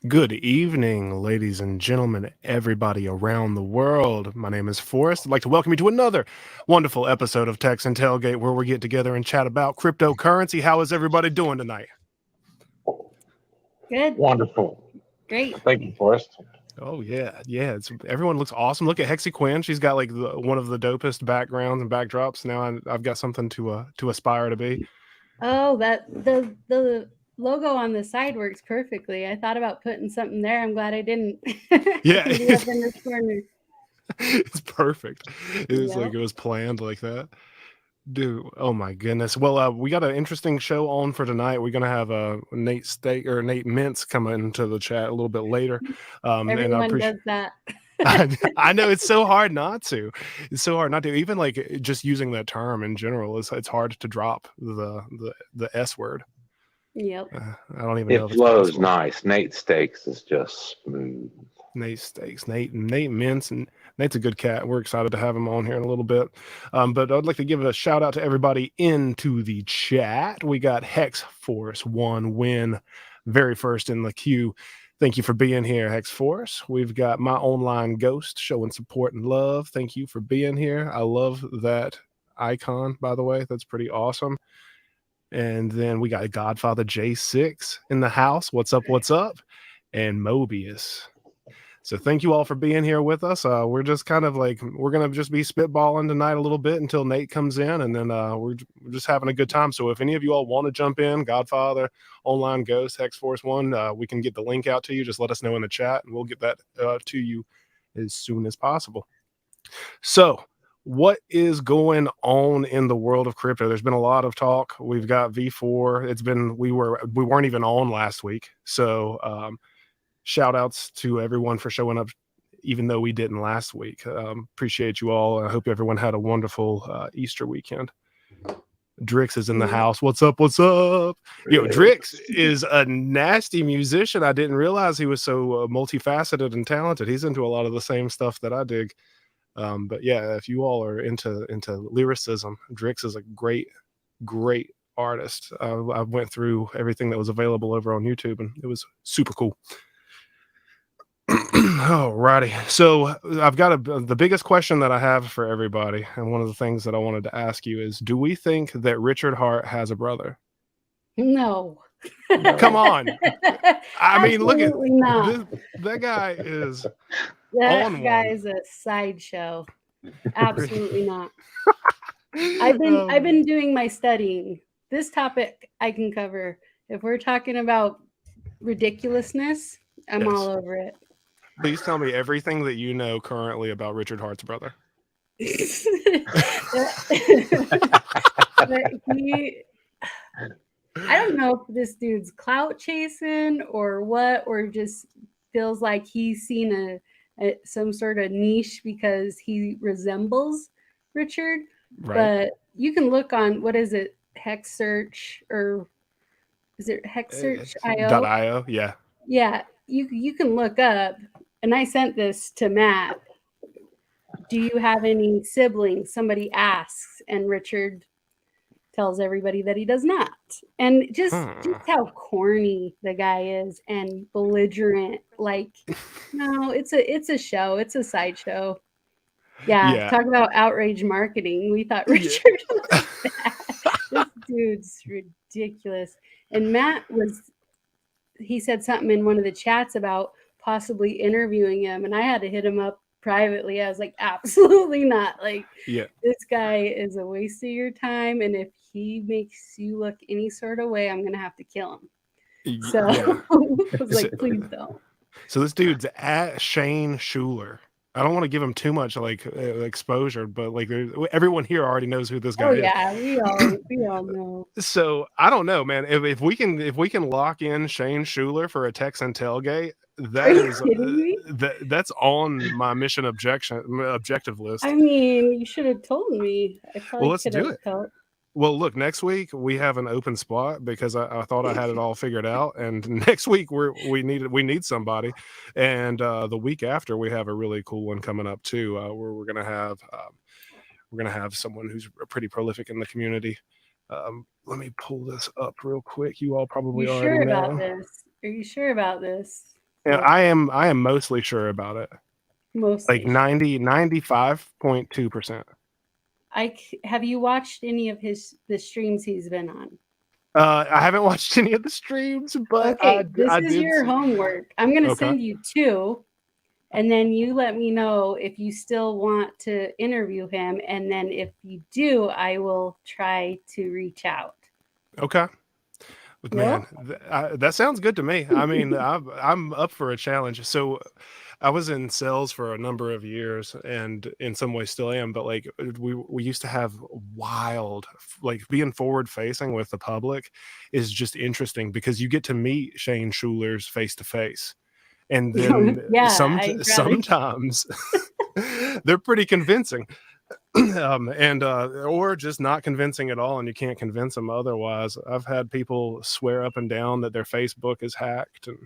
Good evening, ladies and gentlemen, everybody around the world. My name is Forrest. I'd like to welcome you to another wonderful episode of TEXAN TAILGATE, where we get together and chat about cryptocurrency. How is everybody doing tonight? Good. Wonderful. Great. Thank you, Forrest. Oh yeah. Everyone looks awesome. Look at Hexy Quinn. She's got like one of the dopest backgrounds and backdrops. Now I've got something to aspire to be. Oh, the logo on the side works perfectly. I thought about putting something there. I'm glad I didn't. It Yeah, can be up in this corner. it's perfect. It was like Yep. it was planned like that. Dude, oh my goodness. Well, we got an interesting show on for tonight. We're gonna have Nate Steak or Nate Mintz come into the chat a little bit later. And I Everyone appreciate does that. I know it's so hard not to. It's so hard not to. Even like just using that term in general, it's hard to drop the S word. Yep. I don't even know It if it's flows possible. nice. Nate Steaks is just smooth. Nate Steaks, Nate Mintz, and Nate's a good cat. We're excited to have him on here in a little bit. But I'd like to give a shout out to everybody into the chat. We got Hex Force One Win, very first in the queue. Thank you for being here, Hex Force. We've got My Online Ghost showing support and love. Thank you for being here. I love that icon, by the way. That's pretty awesome. And then we got Godfather J6 in the house. What's up? What's up? And Mobius. So thank you all for being here with us. We're just kind of like we're gonna just be spitballing tonight a little bit until Nate comes in, and then we're just having a good time. So if any of you all want to jump in, Godfather, Online Ghost, Hex Force One, we can get the link out to you. Just let us know in the chat, and we'll get that to you as soon as possible. So what is going on in the world of crypto? There's been a lot of talk. We've got V4. We weren't even on last week, so shout outs to everyone for showing up, even though we didn't last week. Appreciate you all. I hope everyone had a wonderful Easter weekend. Drix is in the house. What's up? What's up? Yo, Drix is a nasty musician. I didn't realize he was so multifaceted and talented. He's into a lot of the same stuff that I dig. But yeah, if you all are into lyricism, Drix is a great artist. I went through everything that was available over on YouTube, and it was super cool. Alrighty. So I've got the biggest question that I have for everybody, and one of the things that I wanted to ask you is: do we think that Richard Hart has a brother? No. Come on. I mean, look at Absolutely not. that guy is That on guy one. is a sideshow. Absolutely not. I've been doing my studying. This topic I can cover. If we're talking about ridiculousness, I'm Yes. all over it. Please tell me everything that you know currently about Richard Hart's brother. But I don't know if this dude's clout chasing or what, or just feels like he's seen some sort of niche because he resembles Richard. Right. But you can look on, what is it, Hex Search, or is it Hex Search IO? .io. Yeah. Yeah, you can look up, and I sent this to Matt. Do you have any siblings? Somebody asks, and Richard tells everybody that he does not. And just how corny the guy is and belligerent. Like, no, it's a show. It's a sideshow. Yeah, talk about outrage marketing. We thought Richard was bad. This dude's ridiculous. And Matt he said something in one of the chats about possibly interviewing him, and I had to hit him up privately. I was like, absolutely not. Like, this guy is a waste of your time, and if he makes you look any sort of way, I'm gonna have to kill him. So I was like, please don't. So this dude's at Shane Schuler. I don't want to give him too much like exposure, but like everyone here already knows who this guy is. Yeah, we all know. So I don't know, man. If we can lock in Shane Schuler for a TEXAN tailgate, that's on my mission objective list. I mean, you should have told me. I probably let's do it. Helped. Well, look, next week we have an open spot because I thought I had it all figured out, and next week we need somebody, and the week after we have a really cool one coming up too, where we're gonna have someone who's pretty prolific in the community. Let me pull this up real quick. You all probably already know. Are you sure about this? And I am mostly sure about it. Mostly. Like 95.2%. Have you watched any of the streams he's been on? I haven't watched any of the streams, but Okay, this I is did your see. homework. I'm going to Okay. send you 2, and then you let me know if you still want to interview him. And then if you do, I will try to reach out. Okay. Man, that sounds good to me. I mean, I'm up for a challenge. So I was in sales for a number of years and in some ways still am, but like we used to have wild, like being forward facing with the public is just interesting because you get to meet Shane Schuler's face to face. And then sometimes they're pretty convincing. Or just not convincing at all, and you can't convince them otherwise. I've had people swear up and down that their Facebook is hacked and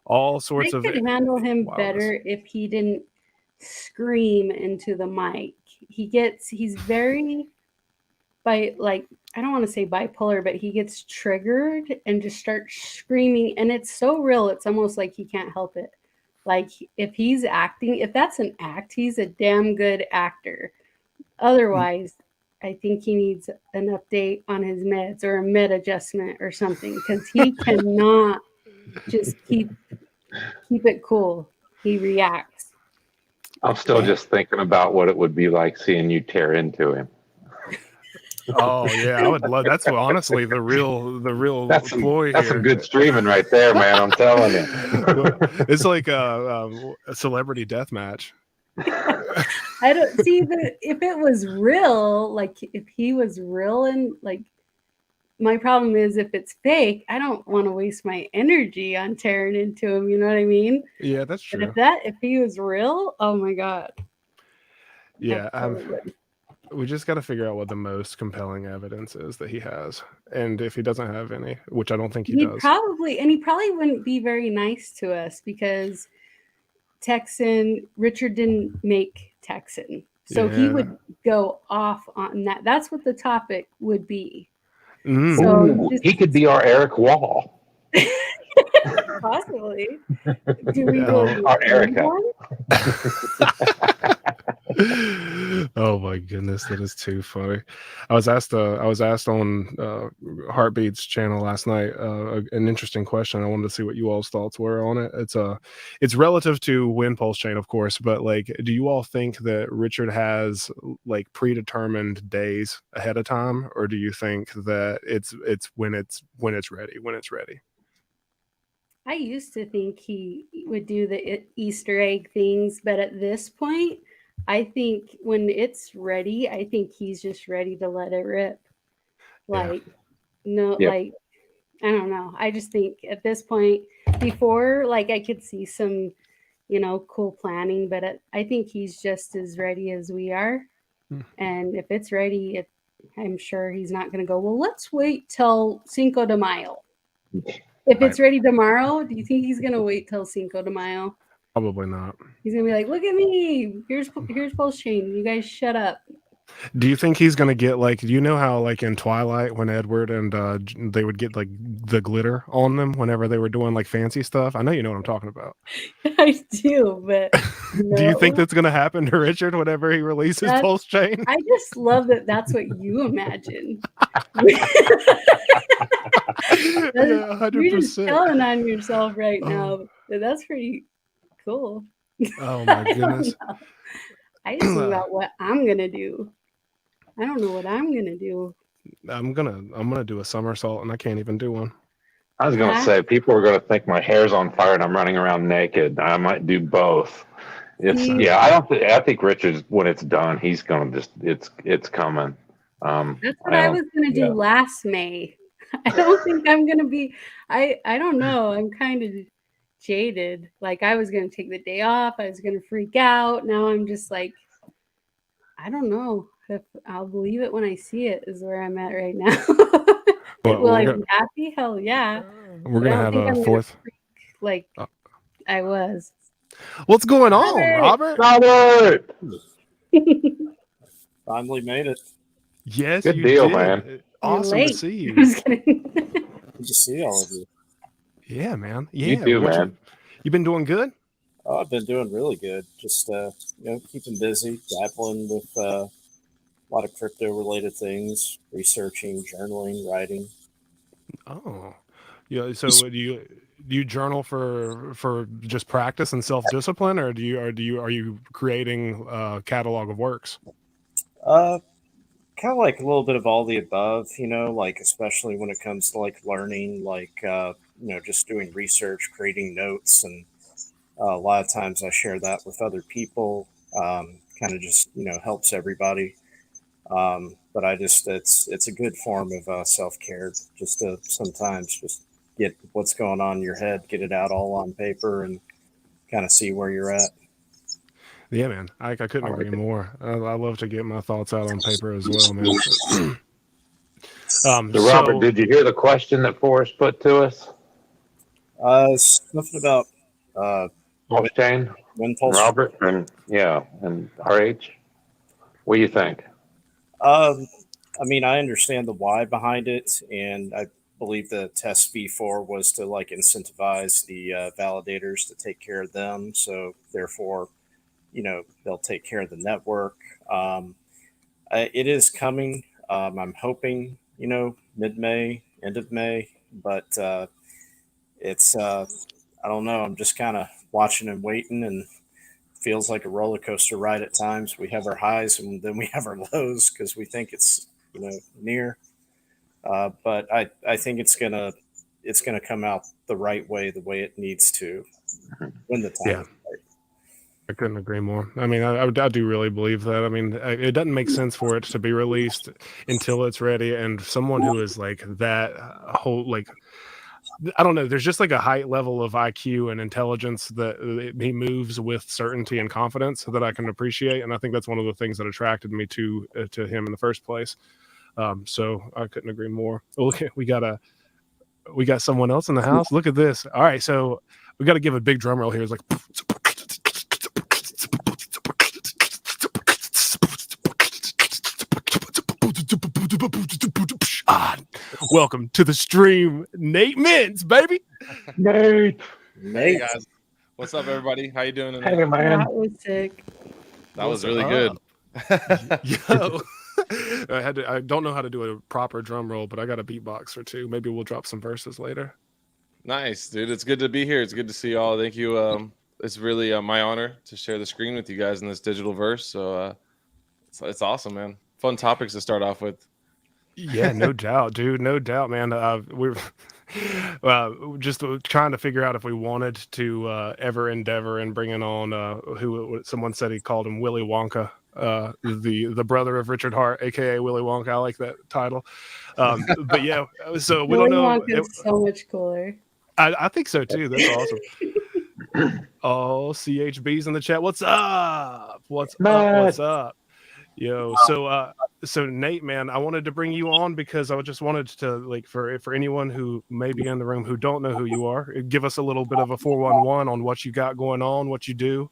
all sorts of. I could handle him wildness. better if he didn't scream into the mic. He's very I don't want to say bipolar, but he gets triggered and just starts screaming, and it's so real. It's almost like he can't help it. Like if he's acting, if that's an act, he's a damn good actor. Otherwise, I think he needs an update on his meds or a med adjustment or something because he cannot just keep it cool. He reacts. I'm still just thinking about what it would be like seeing you tear into him. Oh yeah, I would love. That's honestly the real That's ploy that's here. some good streaming right there, man. I'm telling you. It's like a celebrity death match. I don't see if it was real, like if he was real, and like my problem is if it's fake, I don't want to waste my energy on tearing into him. You know what I mean? Yeah, that's true. But if he was real, oh my god. Yeah, we just got to figure out what the most compelling evidence is that he has, and if he doesn't have any, which I don't think he does. He probably wouldn't be very nice to us because Richard didn't make Texan. So he would go off on that. That's what the topic would be. Mm. So he could be our Eric Wall. Possibly. Do we really our Erica? Oh my goodness, that is too funny. I was asked on Heartbeat's channel last night an interesting question. I wanted to see what you all's thoughts were on it. It's relative to Win Pulse Chain, of course, but like, do you all think that Richard has like predetermined days ahead of time, or do you think that it's when it's ready? I used to think he would do the Easter egg things, but at this point, I think when it's ready, I think he's just ready to let it rip. Like, like, I don't know. I just think at this point, before, like, I could see some, cool planning, but I think he's just as ready as we are. And if it's ready, I'm sure he's not going to go, well, let's wait till Cinco de Mayo. If it's ready tomorrow, do you think he's going to wait till Cinco de Mayo? Probably not. He's going to be like, look at me. Here's Pulse Chain. You guys shut up. Do you think he's going to get like, do you know how like in Twilight when Edward and they would get like the glitter on them whenever they were doing like fancy stuff? I know you know what I'm talking about. I do, but do you think that's going to happen to Richard whenever he releases Pulse Chain? I just love that that's what you imagine. Yeah, 100%. You're just telling on yourself right now. That's pretty cool. Oh my goodness. I just think about what I'm gonna do. I don't know what I'm gonna do. I'm gonna do a somersault and I can't even do one. I was gonna say people are gonna think my hair's on fire and I'm running around naked. I might do both. I think Richard's, when it's done, he's gonna just it's coming. That's what I was gonna do last May. I don't think I'm gonna be. I don't know. I'm kind of jaded. Like I was gonna take the day off. I was gonna freak out. Now I'm just like, I don't know if I'll believe it when I see it. Is where I'm at right now. Will I be happy? Hell yeah. We're gonna have a fourth. Like I was. What's going on, Robert? Finally made it. Yes, good deal, did. Man. Awesome to see you. Good to see all of you. Yeah, man. Yeah, you too, man. You been doing good? Oh, I've been doing really good. Just keeping busy, dabbling with a lot of crypto-related things, researching, journaling, writing. Oh, yeah. So do you journal for just practice and self discipline, or are you creating a catalog of works? Uh, Kind of like a little bit of all the above. Like especially when it comes to like learning, like just doing research, creating notes, and a lot of times I share that with other people. Kind of just helps everybody. But I just it's a good form of self care, just to sometimes just get what's going on in your head, get it out all on paper, and kind of see where you're at. Yeah, man. I couldn't I like agree it. more. I love to get my thoughts out on paper as well, man. So, Robert, did you hear the question that Forrest put to us? Something about uh, Pulse chain, when pulse. Robert, and RH. What do you think? Um, I mean, I understand the why behind it, and I believe the test V4 was to like incentivize the validators to take care of them. So therefore, they'll take care of the network. Um, it is coming. I'm hoping, mid May, end of May, but it's I don't know. I'm just kind of watching and waiting, and feels like a roller coaster ride at times. We have our highs and then we have our lows because we think it's near. But I think it's gonna come out the right way, the way it needs to, when the time Yeah, is right. I couldn't agree more. I mean, I do really believe that. I mean, it doesn't make sense for it to be released until it's ready. And someone who is like that whole like I don't know. There's just like a high level of IQ and intelligence that he moves with certainty and confidence that I can appreciate, and I think that's one of the things that attracted me to him in the first place. So I couldn't agree more. Look, we got someone else in the house. Look at this. All right, so we got to give a big drum roll here. It's like. Welcome to the stream, Nate Mintz, baby. Nate. Hey guys, what's up, everybody? How you doing tonight? Hey, man. That was sick. That was What's really up? good. Yo, I don't know how to do a proper drum roll, but I got a beatbox or two. Maybe we'll drop some verses later. Nice, dude. It's good to be here. It's good to see y'all. Thank you. It's really my honor to share the screen with you guys in this digital verse. So it's awesome, man. Fun topics to start off with. Yeah, no doubt, dude. No doubt, man. We're just trying to figure out if we wanted to ever endeavor in bringing on who someone said he called him Willy Wonka, the brother of Richard Hart, aka Willy Wonka. I like that title. But yeah, so we Willy don't know. Wonka is so much cooler. I think so too. That's awesome. Oh, CHB's in the chat. What's up? What's up? What's up? Yo, so Nate, man, I wanted to bring you on because I just wanted to like for anyone who may be in the room who don't know who you are, give us a little bit of a 411 on what you got going on, what you do.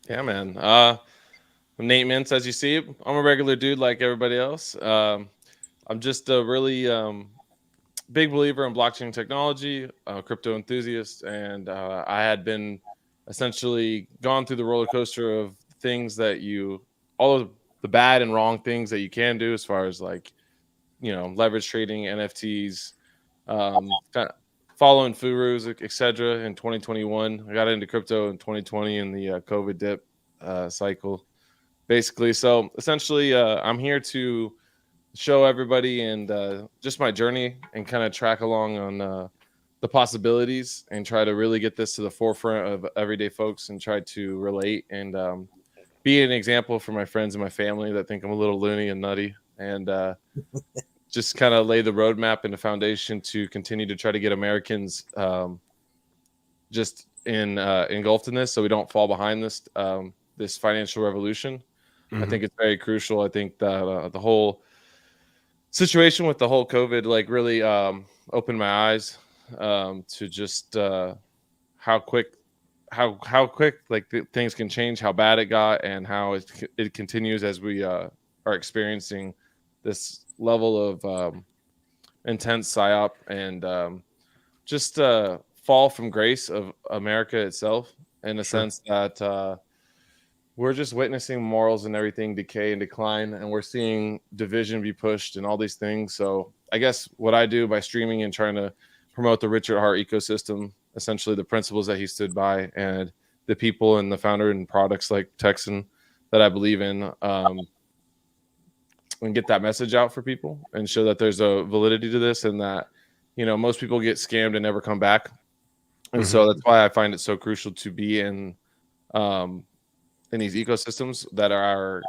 Yeah, man. I'm Nate Mintz, as you see. I'm a regular dude like everybody else. I'm just a really big believer in blockchain technology, crypto enthusiast, and I had been essentially gone through the roller coaster of things that all of the bad and wrong things that you can do as far as like, leverage trading, NFTs, kind of following Furus, etc. In 2021, I got into crypto in 2020 in the COVID dip cycle, basically. So essentially, I'm here to show everybody and just my journey and kind of track along on the possibilities and try to really get this to the forefront of everyday folks and try to relate and be an example for my friends and my family that think I'm a little loony and nutty, and just kind of lay the roadmap and the foundation to continue to try to get Americans just engulfed in this, so we don't fall behind this financial revolution. Mm-hmm. I think it's very crucial. I think that the whole situation with the whole COVID like really opened my eyes to just how quick like things can change, how bad it got, and how it continues as we are experiencing this level of intense psyop and just fall from grace of America itself, in the sense that we're just witnessing morals and everything decay and decline, and we're seeing division be pushed and all these things. So I guess what I do by streaming and trying to promote the Richard Hart ecosystem, essentially the principles that he stood by and the people and the founder and products like Texan that I believe in, and get that message out for people and show that there's a validity to this, and that, most people get scammed and never come back. And so that's why I find it so crucial to be in these ecosystems that are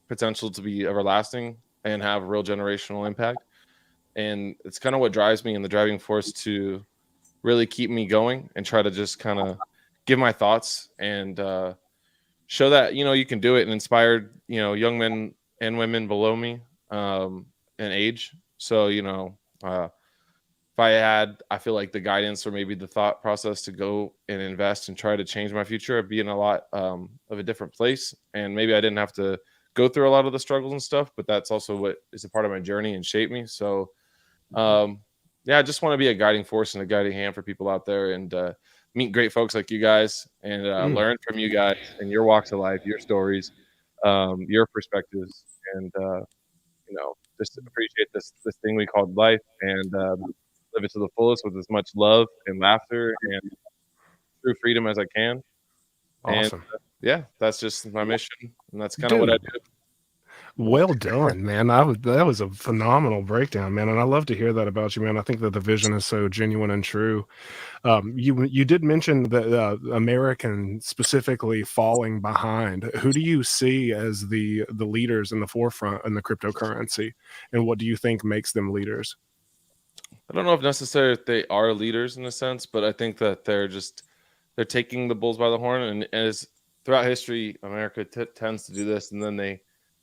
potential to be everlasting and have real generational impact. And it's kind of what drives me and the driving force to really keep me going and try to just kind of give my thoughts and show that, you can do it, and inspire, young men and women below me in age. So, if I feel like the guidance or maybe the thought process to go and invest and try to change my future, I'd be in a lot of a different place. And maybe I didn't have to go through a lot of the struggles and stuff, but that's also what is a part of my journey and shaped me. So, I just want to be a guiding force and a guiding hand for people out there, and meet great folks like you guys, and learn from you guys and your walks of life, your stories, your perspectives, and just appreciate this thing we called life, and live it to the fullest with as much love and laughter and true freedom as I can. Awesome. And that's just my mission, and that's kind of what I do. Well done, man. That was a phenomenal breakdown, man, and I love to hear that about you, man. I think that the vision is so genuine and true. You did mention that American specifically falling behind. Who do you see as the leaders in the forefront in the cryptocurrency, and what do you think makes them leaders? I don't know if necessarily they are leaders in a sense, but I think that they're taking the bulls by the horn, and as throughout history, America tends to do this, and then they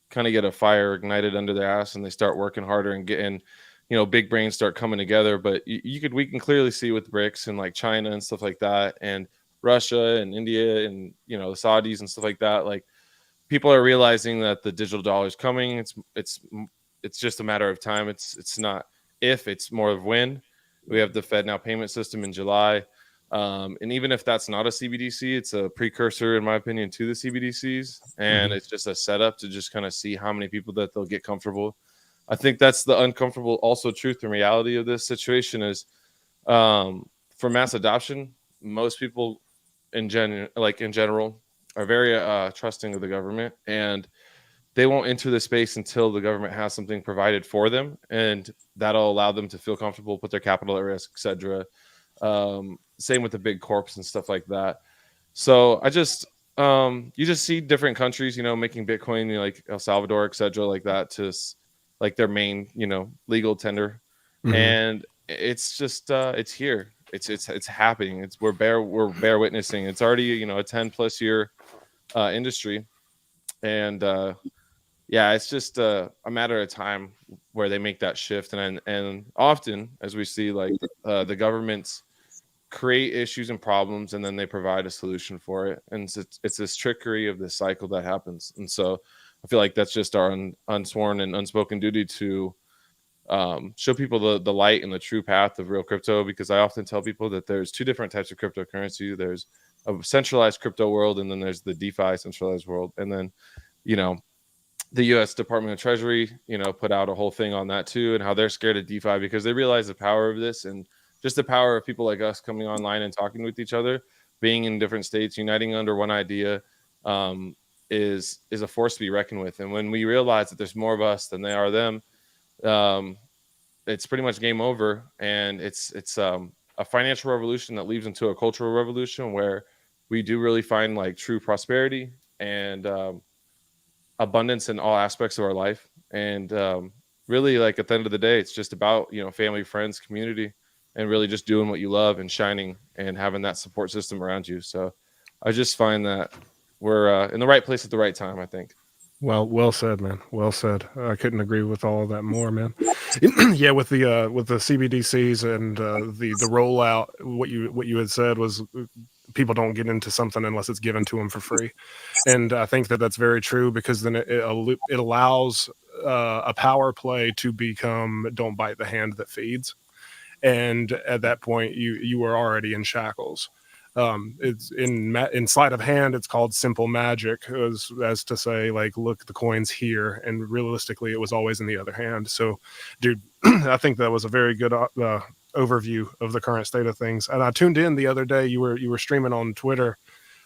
kind of get a fire ignited under their ass, and they start working harder and getting, big brains start coming together. But we can clearly see with BRICS and like China and stuff like that, and Russia and India and the Saudis and stuff like that. Like, people are realizing that the digital dollar is coming. It's just a matter of time. It's not if, it's more of when. We have the Fed now payment system in July. And even if that's not a CBDC, it's a precursor, in my opinion, to the CBDCs. And it's just a setup to just kind of see how many people that they'll get comfortable. I think that's the uncomfortable also truth and reality of this situation is, for mass adoption, most people in general are very trusting of the government, and they won't enter the space until the government has something provided for them, and that'll allow them to feel comfortable, put their capital at risk, etc. Same with the big corps and stuff like that. So I just you just see different countries, making Bitcoin, like El Salvador, etc., like that, to like their main, legal tender, and it's just it's here, it's happening. We're bear witnessing. It's already a 10+ year industry, and it's just a matter of time where they make that shift. And often, as we see, like the governments create issues and problems, and then they provide a solution for it. And it's this trickery of this cycle that happens. And so I feel like that's just our unsworn and unspoken duty to show people the light and the true path of real crypto, because I often tell people that there's two different types of cryptocurrency. There's a centralized crypto world, and then there's the DeFi centralized world. And then, the U.S. Department of Treasury, put out a whole thing on that too, and how they're scared of DeFi because they realize the power of this, and just the power of people like us coming online and talking with each other, being in different states, uniting under one idea, is a force to be reckoned with. And when we realize that there's more of us than they are them, it's pretty much game over. And it's a financial revolution that leads into a cultural revolution where we do really find like true prosperity and abundance in all aspects of our life. And really, like, at the end of the day, it's just about family, friends, community, and really just doing what you love and shining and having that support system around you. So I just find that we're in the right place at the right time, I think. Well said, man. Well said. I couldn't agree with all of that more, man. Yeah, with the CBDCs and the rollout, what you had said was people don't get into something unless it's given to them for free, and I think that that's very true, because then it allows a power play to become "don't bite the hand that feeds." and at that point you were already in shackles. It's in sleight of hand, it's called simple magic, as to say, like, look, the coin's here, and realistically it was always in the other hand. So dude, I think that was a very good overview of the current state of things. And I tuned in the other day, you were streaming on Twitter.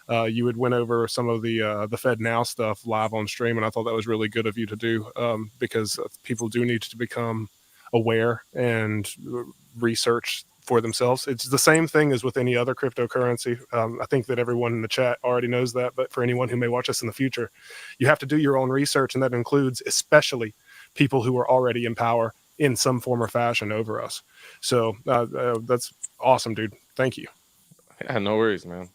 You had went over some of the Fed Now stuff live on stream, and I thought that was really good of you to do, because people do need to become aware and research for themselves. It's the same thing as with any other cryptocurrency. I think that everyone in the chat already knows that, but for anyone who may watch us in the future, you have to do your own research, and that includes especially people who are already in power in some form or fashion over us. So that's awesome, dude. Thank you. Yeah, no worries, man.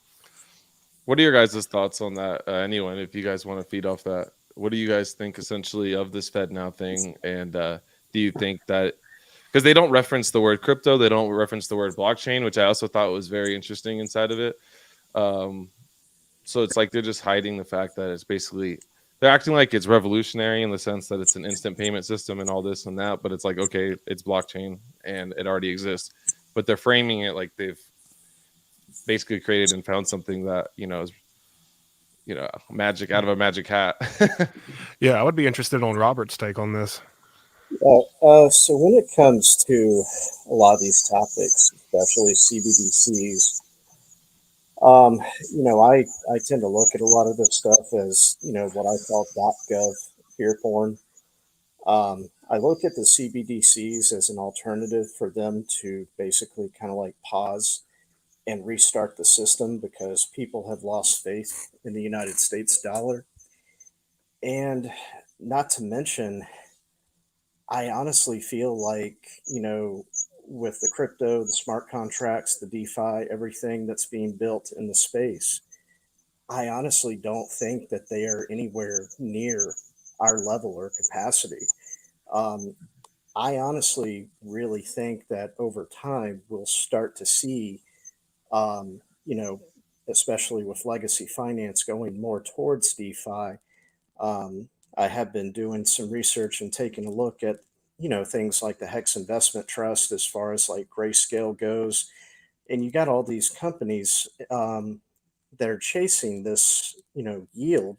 What are your guys' thoughts on that? Anyone, if you guys want to feed off that, what do you guys think essentially of this Fed Now thing? And do you think that, because they don't reference the word crypto, they don't reference the word blockchain, which I also thought was very interesting inside of it. So it's like they're just hiding the fact that it's basically, they're acting like it's revolutionary in the sense that it's an instant payment system and all this and that, but it's like, okay, it's blockchain and it already exists, but they're framing it like they've basically created and found something that, is, magic out of a magic hat. Yeah, I would be interested on Robert's take on this. So when it comes to a lot of these topics, especially CBDCs, I tend to look at a lot of this stuff as, what I call .gov fear porn. I look at the CBDCs as an alternative for them to basically kind of like pause and restart the system, because people have lost faith in the United States dollar. And not to mention, I honestly feel like, with the crypto, the smart contracts, the DeFi, everything that's being built in the space, I honestly don't think that they are anywhere near our level or capacity. I honestly really think that over time we'll start to see, um, you know, especially with legacy finance going more towards DeFi. I have been doing some research and taking a look at, things like the Hex Investment Trust as far as like Grayscale goes. And you got all these companies that are chasing this, yield.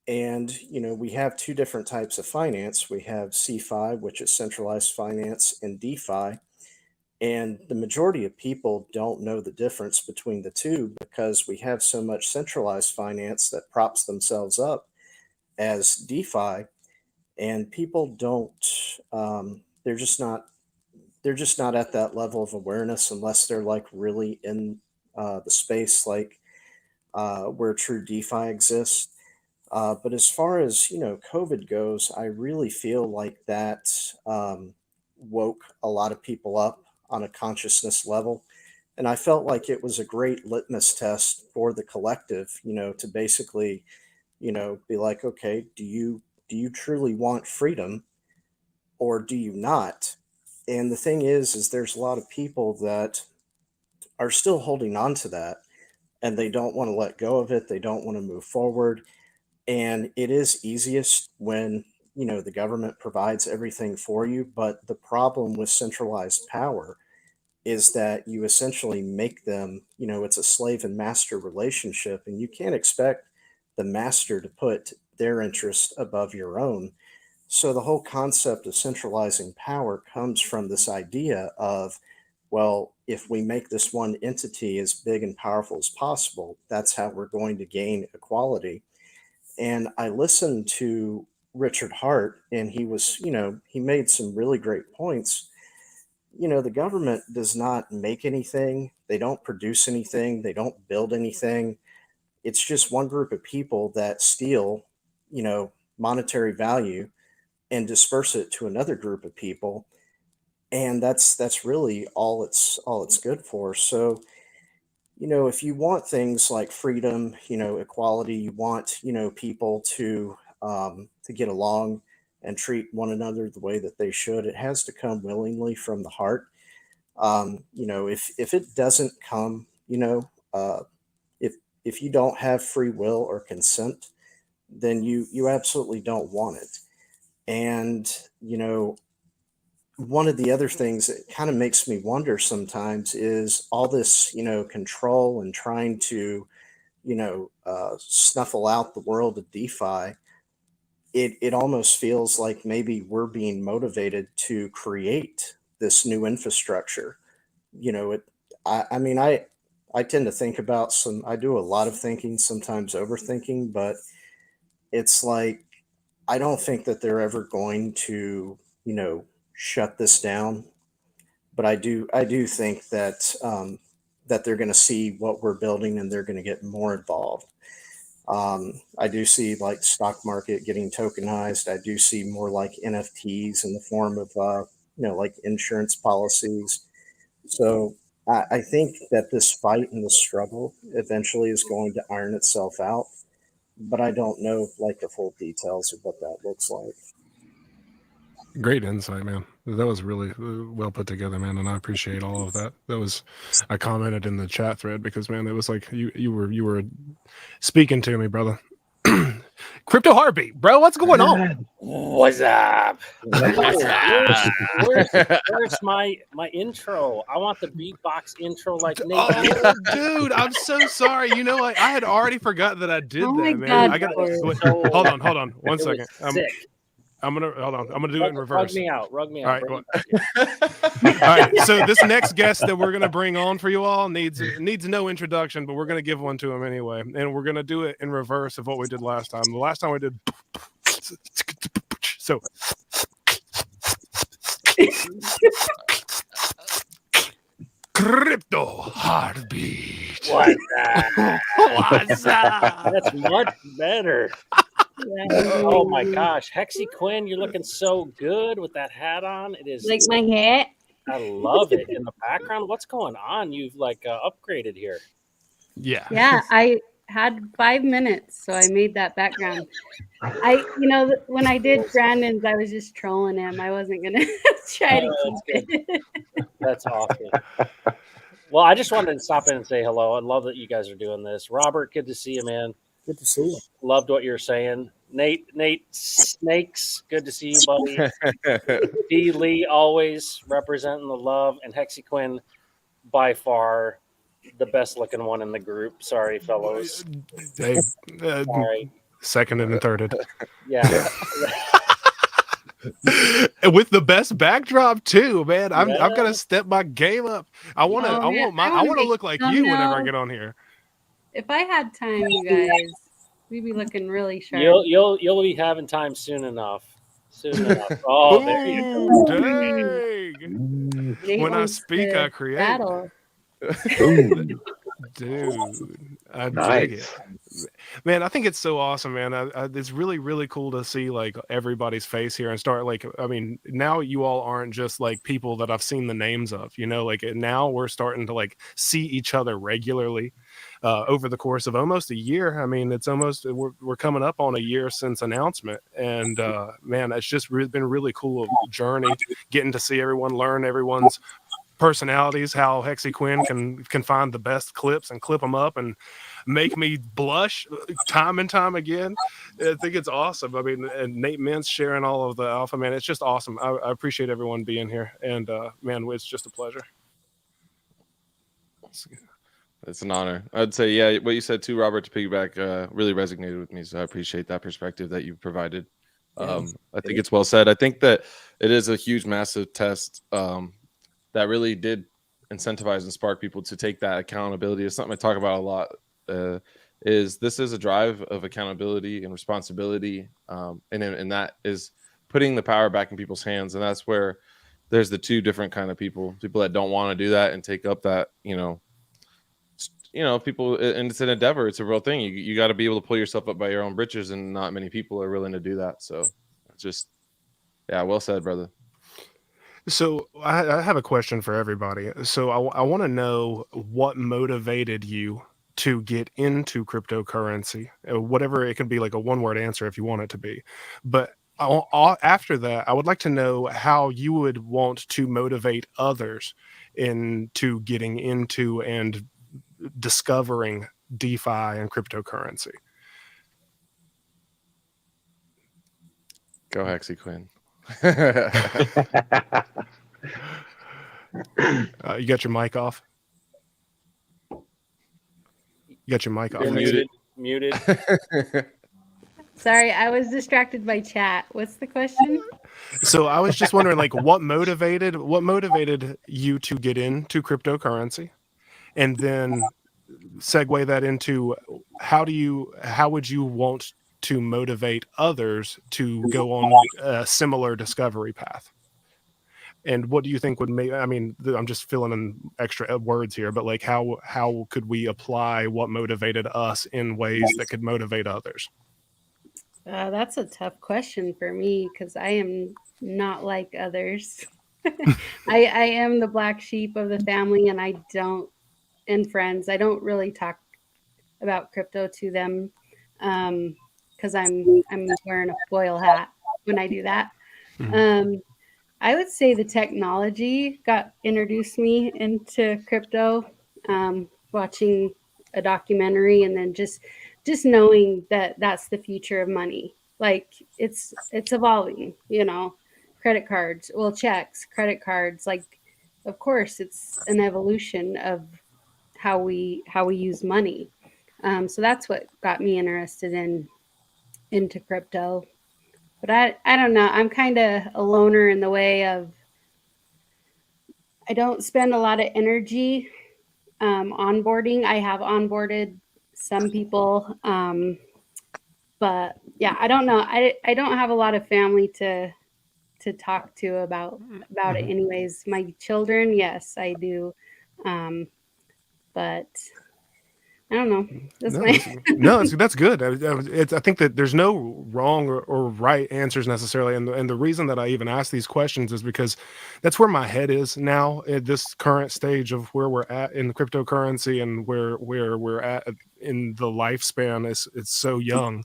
And, we have two different types of finance. We have CFI, which is centralized finance, and DeFi. And the majority of people don't know the difference between the two, because we have so much centralized finance that props themselves up as DeFi, and people don't. They're just not. They're just not at that level of awareness unless they're like really in the space, like where true DeFi exists. But as far as COVID goes, I really feel like that woke a lot of people up on a consciousness level, and I felt like it was a great litmus test for the collective, to basically, be like, okay, do you truly want freedom, or do you not? And the thing is there's a lot of people that are still holding on to that, and they don't want to let go of it. They don't want to move forward. And it is easiest when, the government provides everything for you. But the problem with centralized power is that you essentially make them, it's a slave and master relationship, and you can't expect the master to put their interest above your own. So the whole concept of centralizing power comes from this idea of, well, if we make this one entity as big and powerful as possible, that's how we're going to gain equality. And I listened to Richard Hart, and he was, he made some really great points. The government does not make anything, they don't produce anything, they don't build anything. It's just one group of people that steal, monetary value and disperse it to another group of people. And that's really all it's good for. So, if you want things like freedom, equality, you want, people to get along and treat one another the way that they should, it has to come willingly from the heart. If it doesn't come, if you don't have free will or consent, then you absolutely don't want it. And one of the other things that kind of makes me wonder sometimes is all this, control and trying to, snuffle out the world of DeFi. It almost feels like maybe we're being motivated to create this new infrastructure. It. I mean, I tend to think about some. I do a lot of thinking, sometimes overthinking, but it's like I don't think that they're ever going to, shut this down. But I do think that that they're going to see what we're building and they're going to get more involved. I do see like stock market getting tokenized. I do see more like NFTs in the form of like insurance policies. So I think that this fight and this struggle eventually is going to iron itself out, but I don't know like the full details of what that looks like. Great insight, man. That was really well put together, man, and I appreciate all of that. I commented in the chat thread because, man, it was like you were speaking to me, brother. Crypto Heartbeat, bro, what's going on? What's up? What's up? Where's my intro? I want the beatbox intro like Nate. Oh, dude, I'm so sorry. You know what? I had already forgot that I did Oh that, my man. God, I got Corey. hold on, one It was second. sick. I'm gonna hold on. I'm gonna do it in reverse. Rug me All out. right, Bring well- me back. All right, so this next guest that we're gonna bring on for you all needs no introduction, but we're gonna give one to him anyway, and we're gonna do it in reverse of what we did last time. The last time we did so. Crypto Heartbeat. What's up? What's up? That's much better. Oh my gosh, Hexy Quinn, you're looking so good with that hat on. It is Like my hat. I love it in the background. What's going on? You've like upgraded here. Yeah. Yeah, I had 5 minutes, so I made that background. When I did Brandon's, I was just trolling him. I wasn't gonna try to keep it. That's awesome. Well, I just wanted to stop in and say hello. I love that you guys are doing this. Robert, good to see you, man. Good to see you. Loved what you're saying. Nate Snakes, good to see you, buddy. D Lee, always representing the love, and Hexy Quinn, by far the best looking one in the group. Sorry, fellows. Hey, Sorry. seconded and thirded. Yeah. With the best backdrop too, man. I've Yeah. got to step my game up. I want to. Oh, man. I want to look like you whenever I thumbnail. get on here. If I had time, you guys, we'd be looking really sharp. You'll be having time soon enough. Oh, there you go. Ooh, dang. Nate When I wants speak, to I create. battle. Dude, I dig Nice. it. Man, I think it's so awesome, man. It's really, really cool to see like everybody's face here and start like, I mean, now you all aren't just like people that I've seen the names of, like now we're starting to like see each other regularly over the course of almost a year. I mean, it's almost, we're coming up on a year since announcement. And man, it's just been really cool journey getting to see everyone, learn everyone's personalities, how Hexy Quinn can find the best clips and clip them up and make me blush time and time again. I think it's awesome. I mean, and Nate Mintz sharing all of the alpha, man, it's just awesome. I appreciate everyone being here, and man, it's just a pleasure. It's an honor. I'd say, yeah, what you said too, Robert, to piggyback, really resonated with me. So I appreciate that perspective that you've provided. I think it's well said. I think that it is a huge, massive test that really did incentivize and spark people to take that accountability. It's something I talk about a lot. This is a drive of accountability and responsibility, and that is putting the power back in people's hands. And that's where there's the two different kind of people that don't want to do that and take up that, people, and it's an endeavor. It's a real thing. You got to be able to pull yourself up by your own britches, and not many people are willing to do that. So just, yeah, well said, brother. So I have a question for everybody. So I want to know what motivated you to get into cryptocurrency, whatever it could be, like a one-word answer if you want it to be. But after that, I would like to know how you would want to motivate others into getting into and discovering DeFi and cryptocurrency. Go Hexy Quinn. You got your mic off? You got your mic off. You're muted. Muted. Sorry, I was distracted by chat. What's the question? So I was just wondering, like, what motivated you to get into cryptocurrency, and then segue that into how would you want to motivate others to go on a similar discovery path? And what do you think would make? I mean, I'm just filling in extra words here, but like, how could we apply what motivated us in ways that could motivate others? That's a tough question for me because I am not like others. I am the black sheep of the family, and and friends, I don't really talk about crypto to them because I'm wearing a foil hat when I do that. I would say the technology introduced me into crypto, watching a documentary, and then just knowing that that's the future of money. Like it's evolving, credit cards, checks, credit cards, like of course it's an evolution of how we use money. So that's what got me interested into crypto. But I don't know. I'm kind of a loner in the way of I don't spend a lot of energy onboarding. I have onboarded some people, but yeah, I don't know. I don't have a lot of family to talk to about it. Anyways, my children, yes, I do, but I don't know. That's good. I think that there's no wrong or right answers necessarily, and the reason that I even ask these questions is because that's where my head is now at this current stage of where we're at in cryptocurrency and where we're at in the lifespan. It's so young.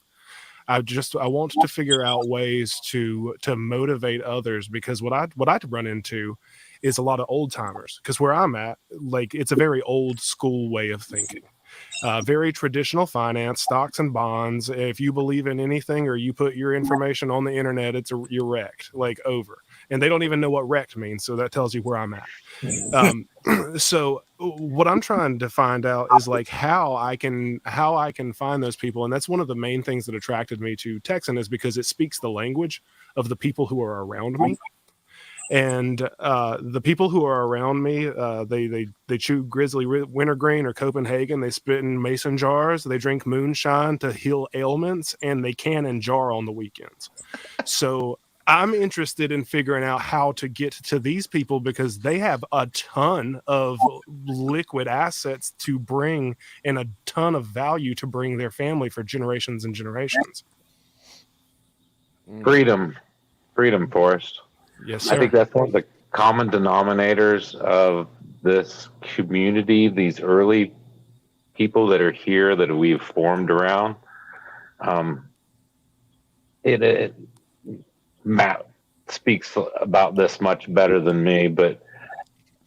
I want to figure out ways to motivate others, because what I'd run into is a lot of old timers, because where I'm at, like, it's a very old school way of thinking. Very traditional finance, stocks and bonds. If you believe in anything or you put your information on the internet, you're wrecked, like, over. And they don't even know what wrecked means, so that tells you where I'm at. So what I'm trying to find out is like how I can find those people, and that's one of the main things that attracted me to Texan, is because it speaks the language of the people who are around me. And the people who are around me, they chew grizzly wintergreen or Copenhagen. They spit in mason jars. They drink moonshine to heal ailments, and they can and jar on the weekends. So I'm interested in figuring out how to get to these people, because they have a ton of liquid assets to bring and a ton of value to bring their family for generations and generations. Freedom, Forrest. Yes, sir. I think that's one of the common denominators of this community, these early people that are here that we've formed around. Matt speaks about this much better than me, but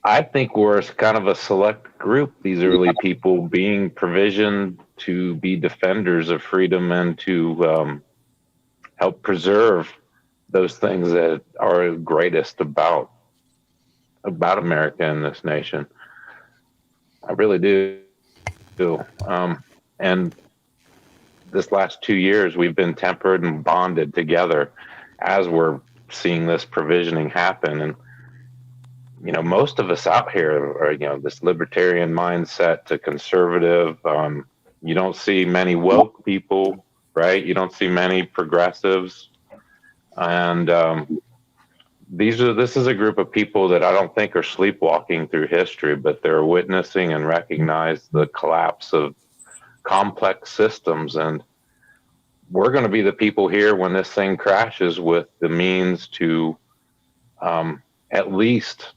I think we're kind of a select group, these early people being provisioned to be defenders of freedom and to help preserve those things that are greatest about America and this nation. I really do. And this last 2 years, we've been tempered and bonded together as we're seeing this provisioning happen. And, most of us out here are, this libertarian mindset to conservative. You don't see many woke people, right? You don't see many progressives. And this is a group of people that I don't think are sleepwalking through history, but they're witnessing and recognize the collapse of complex systems. And we're going to be the people here when this thing crashes with the means to at least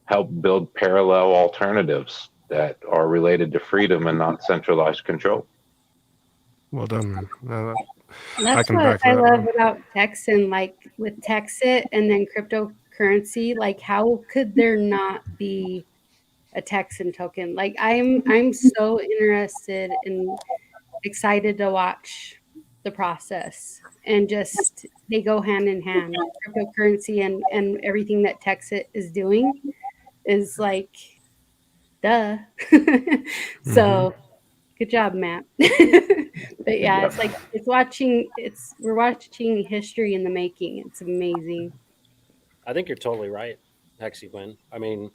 help build parallel alternatives that are related to freedom and not centralized control. Well done, man. That's what I love about Texan, like with Texit and then cryptocurrency. Like, how could there not be a Texan token? Like, I'm so interested and excited to watch the process, and just they go hand in hand. Cryptocurrency and everything that Texas is doing is like, duh. So good job, Matt. But yeah, it's like we're watching history in the making. It's amazing. I think you're totally right, Hexy. I mean,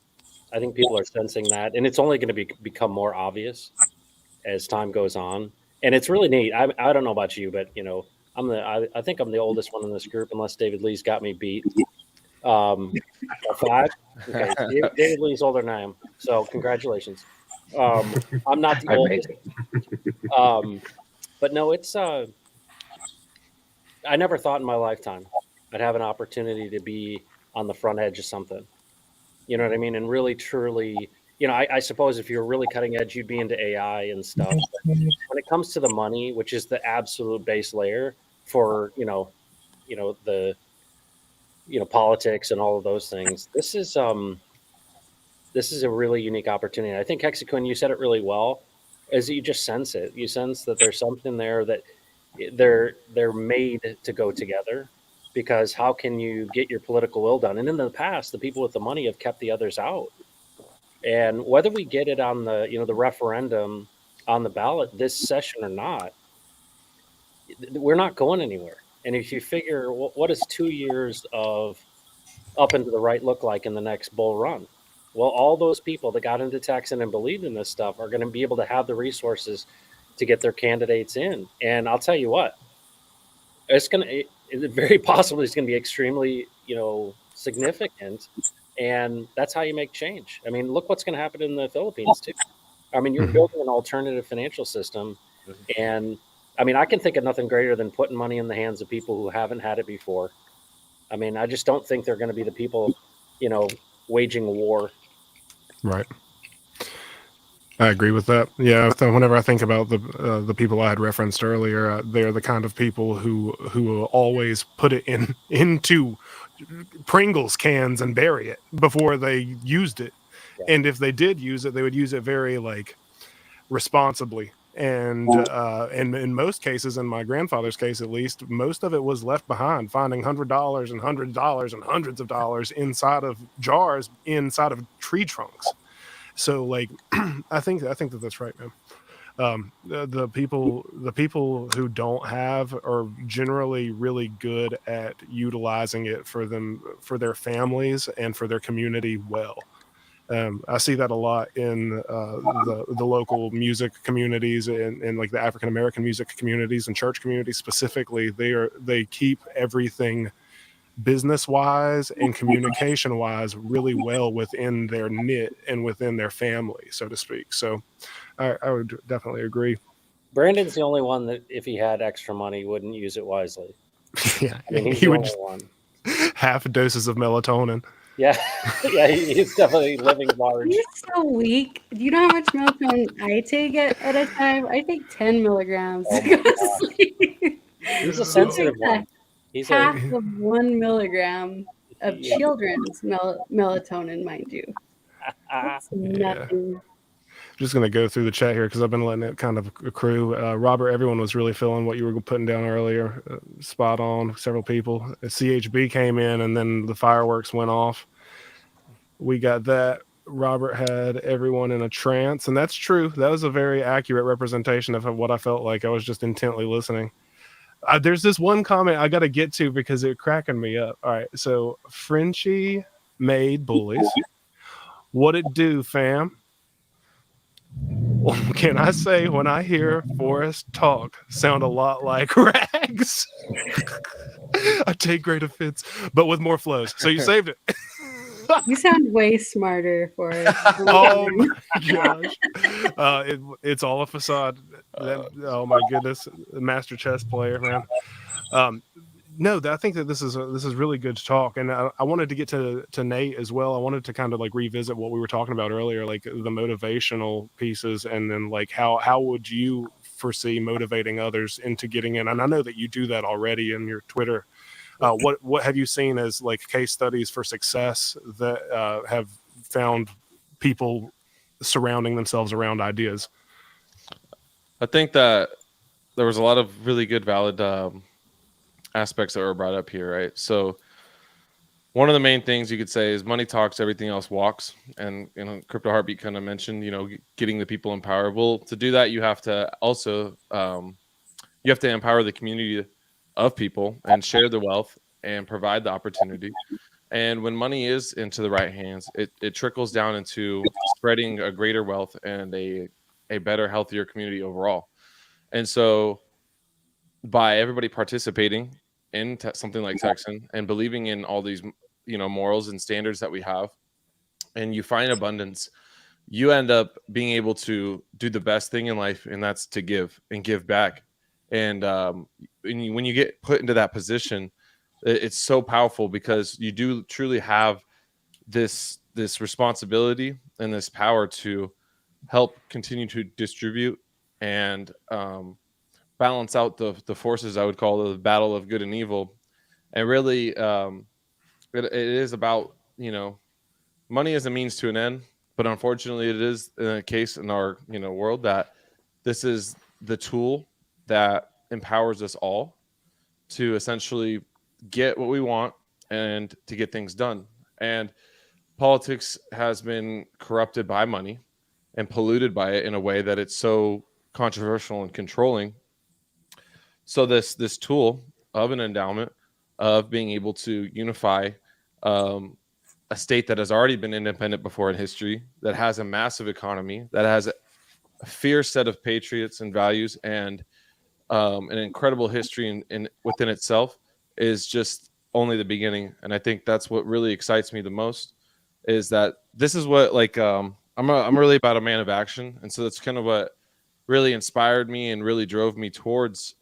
I think people are sensing that, and it's only going to become more obvious as time goes on. And it's really neat. I don't know about you, but I think I'm the oldest one in this group, unless David Lee's got me beat. 5. Okay, David Lee's older than I am, so congratulations. I'm not the oldest. But no, it's I never thought in my lifetime I'd have an opportunity to be on the front edge of something. You know what I mean? And really, truly, I suppose if you're really cutting edge, you'd be into AI and stuff. But when it comes to the money, which is the absolute base layer for the politics and all of those things, this is a really unique opportunity. I think Hexaquin, you said it really well, is you just sense it. You sense that there's something there that they're made to go together, because how can you get your political will done? And in the past, the people with the money have kept the others out. And whether we get it on the referendum on the ballot this session or not, we're not going anywhere. And if you figure what does 2 years of up and to the right look like in the next bull run? Well, all those people that got into Texan and believed in this stuff are going to be able to have the resources to get their candidates in. And I'll tell you what, it's very possibly it's going to be extremely, significant. And that's how you make change. I mean, look what's going to happen in the Philippines too. I mean, you're building an alternative financial system. And I mean, I can think of nothing greater than putting money in the hands of people who haven't had it before. I mean, I just don't think they're going to be the people, waging war. Right. I agree with that. Yeah. So whenever I think about the people I had referenced earlier, they're the kind of people who will always put it into Pringles cans and bury it before they used it. Yeah. And if they did use it, they would use it very responsibly. And in most cases, in my grandfather's case at least, most of it was left behind, finding $100 and $100 and hundreds of dollars inside of jars, inside of tree trunks. So I think that that's right, man. The people who don't have are generally really good at utilizing it for their families and for their community well. I see that a lot in the local music communities and like the African American music communities and church communities specifically. They keep everything business wise and communication wise really well within their knit and within their family, so to speak. So I would definitely agree. Brandon's the only one that if he had extra money wouldn't use it wisely. Yeah, I mean, he's he the would only one. half doses of melatonin. Yeah, yeah, he's definitely living large. He's so weak. Do you know how much melatonin I take at a time? I take 10 milligrams to go to sleep. He's a sensitive one. He's half of 1 milligram of children's melatonin, mind you. That's nothing. Just going to go through the chat here because I've been letting it kind of accrue. Robert, everyone was really feeling what you were putting down earlier. Spot on. Several people. CHB came in and then the fireworks went off. We got that. Robert had everyone in a trance, and that's true. That was a very accurate representation of what I felt like. I was just intently listening. There's this one comment I got to get to because it cracking me up. All right. So Frenchie made bullies. What it do, fam? Well, can I say when I hear Forrest talk sound a lot like Rags? I take great offense, but with more flows. So you saved it. You sound way smarter for it. Oh my gosh. It's all a facade. Oh my goodness. Master chess player, man. No, I think that this is really good to talk, and I wanted to get to Nate as well. I wanted to kind of like revisit what we were talking about earlier, like the motivational pieces, and then like how would you foresee motivating others into getting in? And I know that you do that already in your Twitter. What have you seen as like case studies for success that have found people surrounding themselves around ideas? I think that there was a lot of really good, valid aspects that were brought up here, right? So one of the main things you could say is money talks, everything else walks. And Crypto Heartbeat kind of mentioned, getting the people empowered. Well, to do that, you have to also you have to empower the community of people and share the wealth and provide the opportunity. And when money is into the right hands, it trickles down into spreading a greater wealth and a better, healthier community overall. And so by everybody participating in something like Texan and believing in all these, morals and standards that we have, and you find abundance, you end up being able to do the best thing in life, and that's to give and give back. And when you get put into that position, it's so powerful because you do truly have this responsibility and this power to help continue to distribute and balance out the forces. I would call the battle of good and evil. And really, it is about, money is a means to an end, but unfortunately it is a case in our world that this is the tool that empowers us all to essentially get what we want and to get things done. And politics has been corrupted by money and polluted by it in a way that it's so controversial and controlling. So this tool of an endowment, of being able to unify a state that has already been independent before in history, that has a massive economy, that has a fierce set of patriots and values, and an incredible history in within itself, is just only the beginning. And I think that's what really excites me the most, is that this is what, like, I'm really about a man of action, and so that's kind of what really inspired me and really drove me towards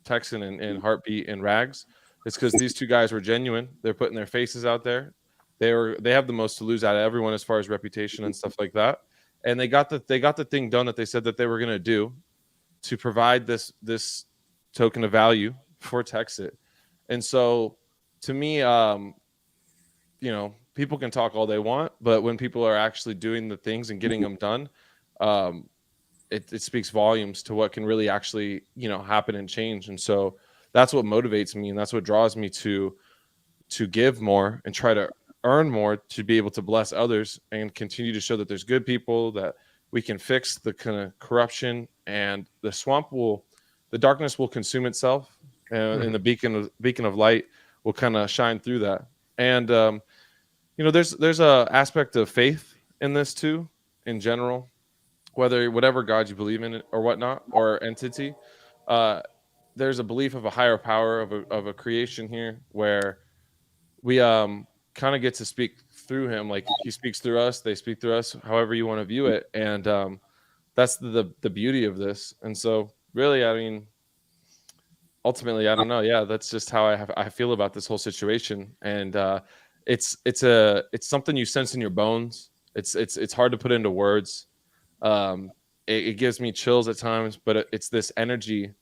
Texan and Heartbeat and Rags. It's because these two guys were genuine. They're putting their faces out there. They have the most to lose out of everyone as far as reputation and stuff like that. And they got the thing done that they said that they were going to do, to provide this token of value for Texit. And so, to me, people can talk all they want, but when people are actually doing the things and getting them done, it speaks volumes to what can really actually, happen and change. And so that's what motivates me, and that's what draws me to give more and try to earn more, to be able to bless others and continue to show that there's good people, that we can fix the kind of corruption, and the darkness will consume itself, and the beacon of light will kind of shine through that. And there's a aspect of faith in this too, in general, whatever God you believe in or whatnot, or entity. There's a belief of a higher power, of a creation here, where we kind of get to speak through him. Like, he speaks through us, they speak through us, however you want to view it. And that's the beauty of this. And so really, I mean, ultimately, I don't know. Yeah, that's just how I feel about this whole situation. And it's something you sense in your bones. It's hard to put into words. It gives me chills at times, but it's this energy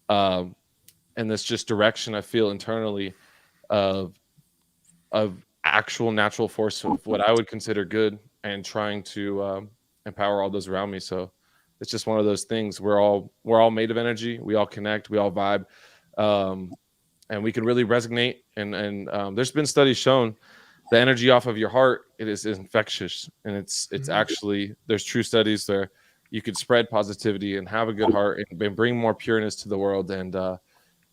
and this just direction I feel internally of actual natural force of what I would consider good, and trying to empower all those around me. So it's just one of those things. We're all made of energy. We all connect. We all vibe, and we can really resonate. And there's been studies shown the energy off of your heart, it is infectious, and it's actually, there's true studies there. You could spread positivity and have a good heart and bring more pureness to the world. And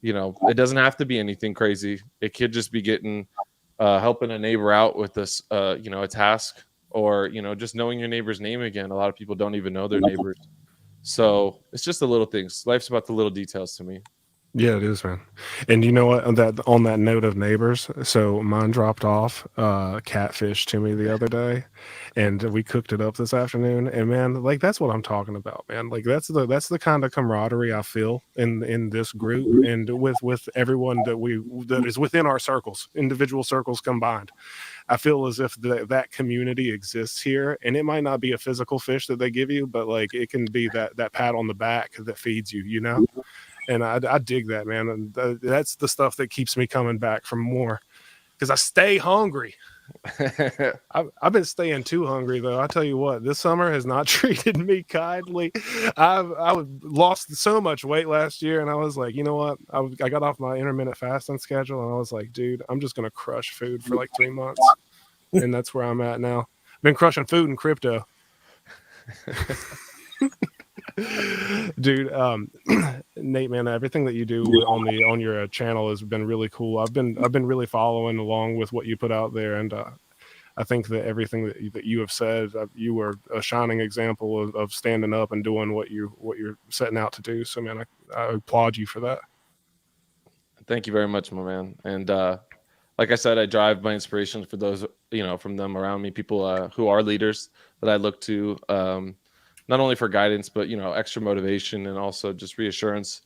it doesn't have to be anything crazy. It could just be getting helping a neighbor out with this, a task, or just knowing your neighbor's name again. A lot of people don't even know their neighbors. So it's just the little things. Life's about the little details to me. Yeah, it is, man. And you know what? On that note of neighbors, so mine dropped off catfish to me the other day, and we cooked it up this afternoon. And man, like, that's what I'm talking about, man. Like, that's the kind of camaraderie I feel in this group, and with everyone that is within our circles, individual circles combined. I feel as if that community exists here, and it might not be a physical fish that they give you, but like, it can be that pat on the back that feeds you, And I dig that, man. And that's the stuff that keeps me coming back for more, because I stay hungry. I've been staying too hungry though. I tell you what, this summer has not treated me kindly. Lost so much weight last year, and I was like, you know what? I got off my intermittent fasting schedule, and I was like, dude, I'm just gonna crush food for like 3 months, and that's where I'm at now. Been crushing food and crypto. Dude, Nate, man, everything that you do on your channel has been really cool. I've been really following along with what you put out there, and I think that everything that you have said, you were a shining example of standing up and doing what you're setting out to do. So, man, I applaud you for that. Thank you very much, my man. And like I said, I drive my inspiration for those, from them around me, people who are leaders that I look to, not only for guidance, but, extra motivation and also just reassurance.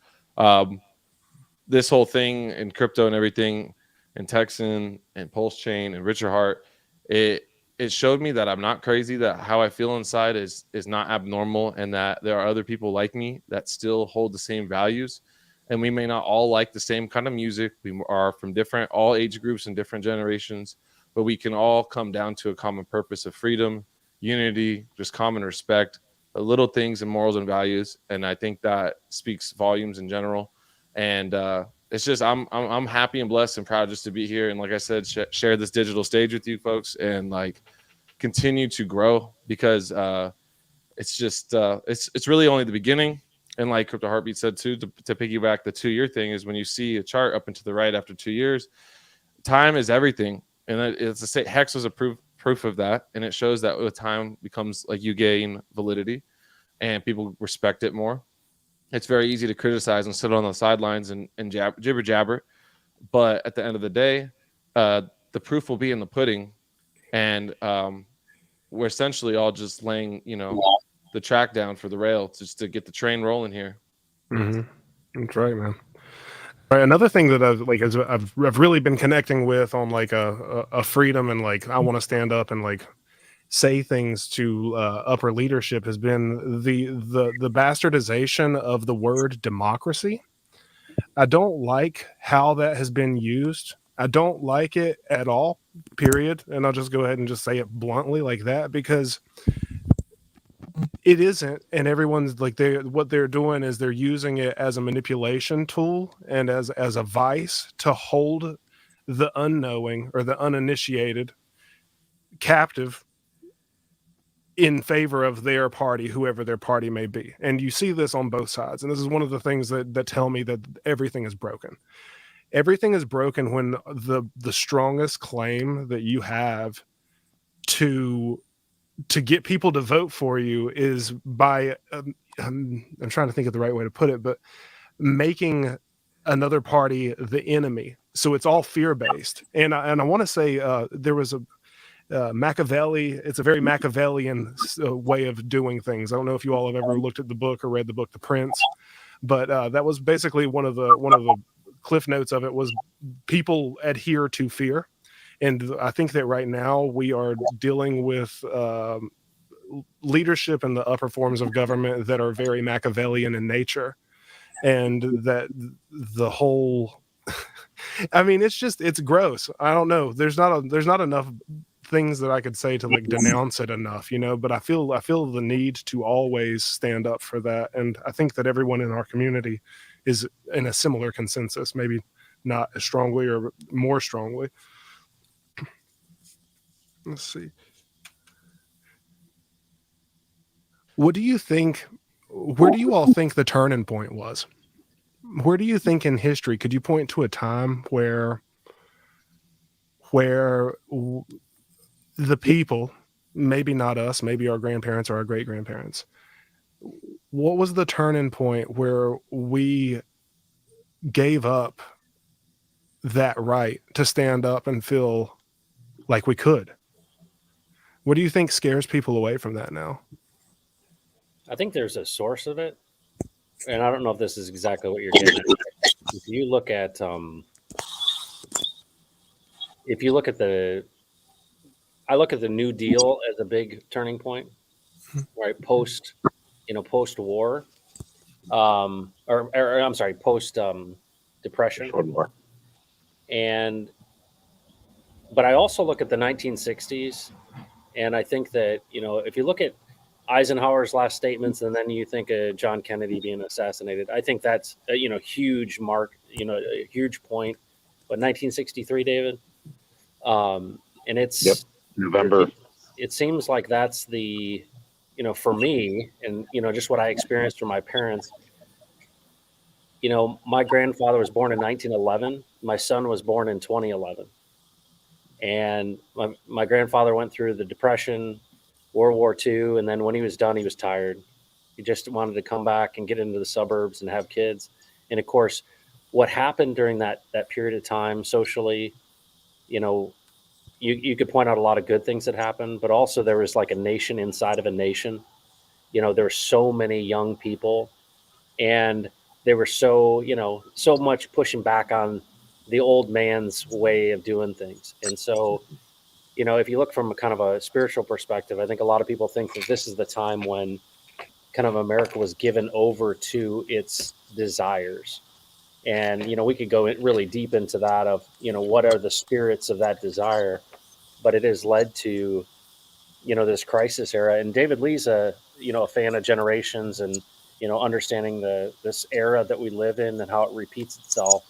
This whole thing in crypto and everything and Texan and Pulse Chain and Richard Hart, it showed me that I'm not crazy, that how I feel inside is not abnormal, and that there are other people like me that still hold the same values. And we may not all like the same kind of music. We are from all age groups and different generations, but we can all come down to a common purpose of freedom, unity, just common respect, the little things and morals and values. And I think that speaks volumes in general. And it's just I'm happy and blessed and proud just to be here. And like I said, share this digital stage with you folks and like continue to grow, because it's just it's really only the beginning. And like Crypto Heartbeat said too, to piggyback the 2-year thing, is when you see a chart up and to the right after 2 years, time is everything. And it's Hex was a proof of that. And it shows that with time becomes like you gain validity and people respect it more. It's very easy to criticize and sit on the sidelines and jibber jabber. But at the end of the day, the proof will be in the pudding. And we're essentially all just laying, the track down for the rail just to get the train rolling here. Mm-hmm. That's right, man. All right, another thing that I've really been connecting with on like a freedom and like I want to stand up and like say things to upper leadership has been the bastardization of the word democracy. I don't like how that has been used. I don't like it at all, period. And I'll just go ahead and just say it bluntly like that, because it isn't. And everyone's like, what they're doing is they're using it as a manipulation tool and as a vice to hold the unknowing or the uninitiated captive in favor of their party, whoever their party may be. And you see this on both sides. And this is one of the things that tell me that everything is broken. Everything is broken when the strongest claim that you have to get people to vote for you is by I'm trying to think of the right way to put it, but making another party the enemy. So it's all fear-based. And I want to say there was a Machiavelli. It's a very Machiavellian way of doing things. I don't know if you all have ever looked at the book or read the book The Prince, but that was basically one of the cliff notes of it was people adhere to fear. And I think that right now we are dealing with leadership in the upper forms of government that are very Machiavellian in nature, and that the whole I mean, it's gross. I don't know. There's not enough things that I could say to like denounce it enough, but I feel the need to always stand up for that. And I think that everyone in our community is in a similar consensus, maybe not as strongly or more strongly. Let's see. What do you think? Where do you all think the turning point was? Where do you think in history could you point to a time where the people, maybe not us, maybe our grandparents or our great grandparents, what was the turning point where we gave up that right to stand up and feel like we could? What do you think scares people away from that now? I think there's a source of it, and I don't know if this is exactly what you're getting at. If you look at I look at the New Deal as a big turning point, right? Post war, or I'm sorry, post depression, Short war. and But I also look at the 1960s, and I think that, if you look at Eisenhower's last statements, and then you think of John Kennedy being assassinated, I think that's a, huge mark, a huge point. But 1963, David, and Yep. November. it seems like that's the, for me, and just what I experienced from my parents. My grandfather was born in 1911. My son was born in 2011. And my grandfather went through the Depression, World War II, and then when he was done, he was tired. He just wanted to come back and get into the suburbs and have kids. And of course, what happened during that period of time socially, you could point out a lot of good things that happened, but also there was like a nation inside of a nation. There were so many young people, and they were so much pushing back on the old man's way of doing things. And so, if you look from a kind of a spiritual perspective, I think a lot of people think that this is the time when kind of America was given over to its desires. And, we could go really deep into that of, what are the spirits of that desire, but it has led to, this crisis era. And David Lee's a fan of generations and, understanding this era that we live in and how it repeats itself.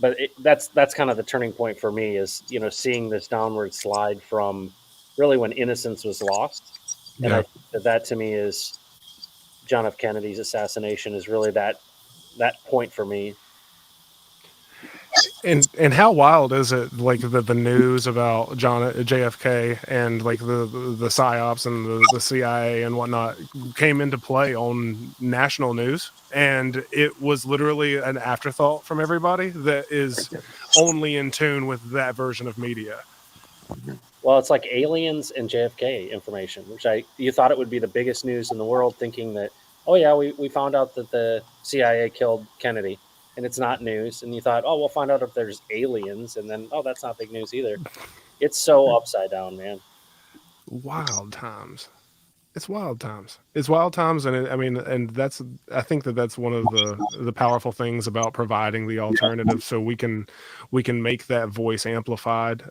But that's kind of the turning point for me is, seeing this downward slide from really when innocence was lost. And Yeah. I think that to me is John F. Kennedy's assassination is really that point for me. And how wild is it, like the news about JFK and like the psyops and the CIA and whatnot came into play on national news, and it was literally an afterthought from everybody that is only in tune with that version of media. Well, it's like aliens and JFK information, which you thought it would be the biggest news in the world, thinking that, oh yeah, we found out that the CIA killed Kennedy. And it's not news. And you thought, oh, we'll find out if there's aliens. And then, oh, that's not big news either. It's so upside down, man. Wild times. It's wild times. It's wild times, and I think that's one of the powerful things about providing the alternative, so we can make that voice amplified,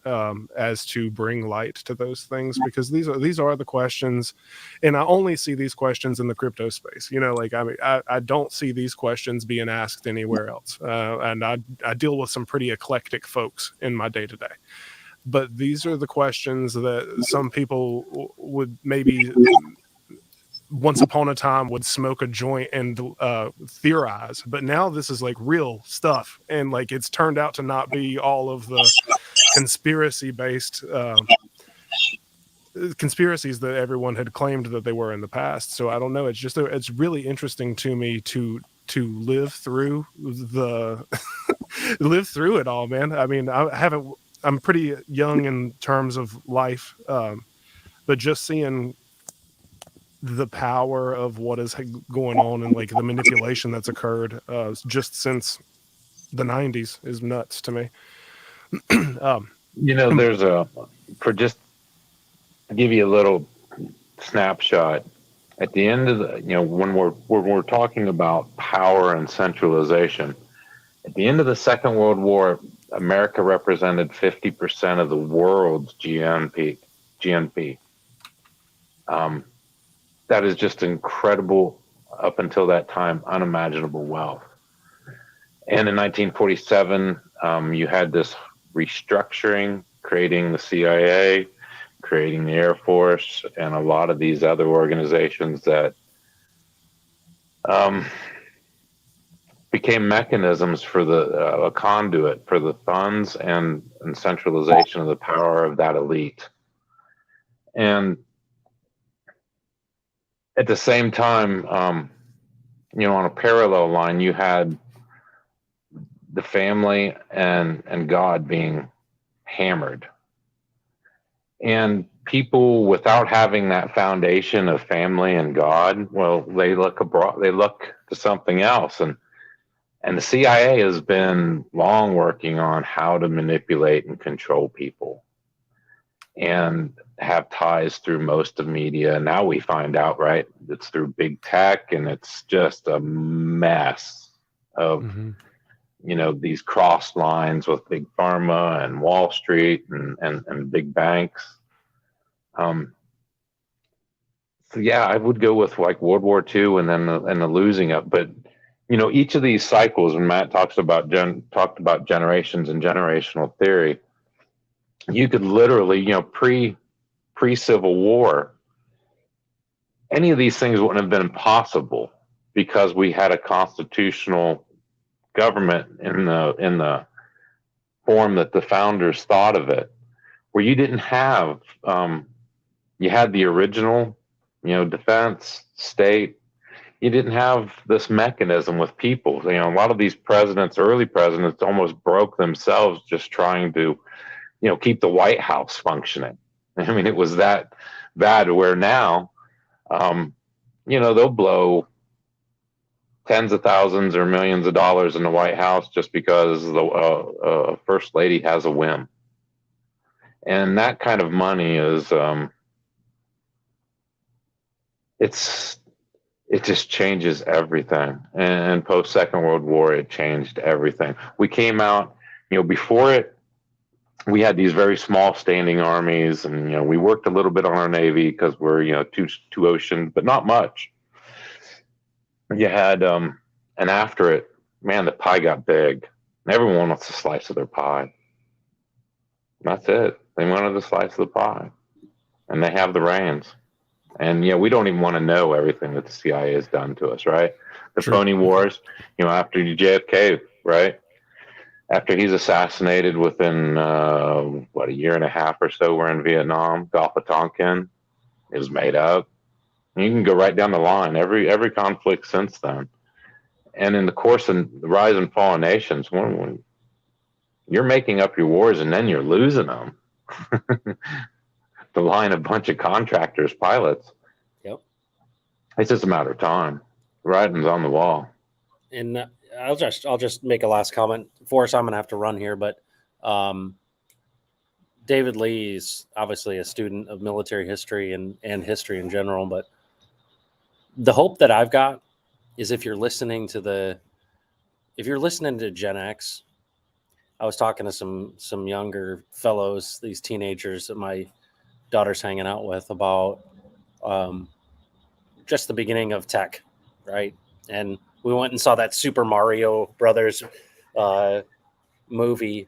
as to bring light to those things, because these are the questions, and I only see these questions in the crypto space. I don't see these questions being asked anywhere else, and I deal with some pretty eclectic folks in my day to day. But these are the questions that some people would maybe once upon a time would smoke a joint and theorize. But now this is like real stuff. And like it's turned out to not be all of the conspiracy-based conspiracies that everyone had claimed that they were in the past. So I don't know. It's just it's really interesting to me to live through live through it all, man. I mean, I'm pretty young in terms of life, but just seeing the power of what is going on and like the manipulation that's occurred just since the 90s is nuts to me. There's just to give you a little snapshot at the end of when we're talking about power and centralization, at the end of the Second World War, America represented 50% of the world's GNP. That is just incredible, up until that time, unimaginable wealth. And in 1947, you had this restructuring, creating the CIA, creating the Air Force, and a lot of these other organizations that became mechanisms for a conduit for the funds and centralization of the power of that elite. And at the same time, on a parallel line, you had the family and God being hammered. And people, without having that foundation of family and God, well, they look abroad, they look to something else. And the CIA has been long working on how to manipulate and control people and have ties through most of media. Now we find out, right, it's through big tech, and it's just a mess of these cross lines with big pharma and Wall Street and big banks. So yeah, I would go with like World War II and then the losing up. But each of these cycles, when Matt talked about generations and generational theory, you could literally, pre Civil War, any of these things wouldn't have been possible because we had a constitutional government in the form that the founders thought of it, where you didn't have you had the original, defense, state. You didn't have this mechanism with people. A lot of these early presidents almost broke themselves just trying to, keep the White House functioning. I mean, it was that bad, where now, they'll blow tens of thousands or millions of dollars in the White House just because the first lady has a whim. And that kind of money is, it just changes everything. And post Second World War, it changed everything. We came out, before it, we had these very small standing armies, and we worked a little bit on our Navy because we're two ocean, but not much. You had and after it, man, the pie got big. Everyone wants a slice of their pie. That's it. They wanted a slice of the pie, and they have the reins. And we don't even want to know everything that the CIA has done to us, right? The True. phony wars, after JFK, right? After he's assassinated within a year and a half or so, we're in Vietnam. Gulf of Tonkin is made up. You can go right down the line. Every conflict since then, and in the course of the rise and fall of nations, when you're making up your wars and then you're losing them, to line a bunch of contractors, pilots. Yep. It's just a matter of time. The writing's on the wall. And I'll just make a last comment. Forrest, I'm going to have to run here, but David Lee is obviously a student of military history and history in general. But the hope that I've got is if you're listening to Gen X, I was talking to some younger fellows, these teenagers that my daughter's hanging out with, about just the beginning of tech, right? And we went and saw that Super Mario Brothers movie,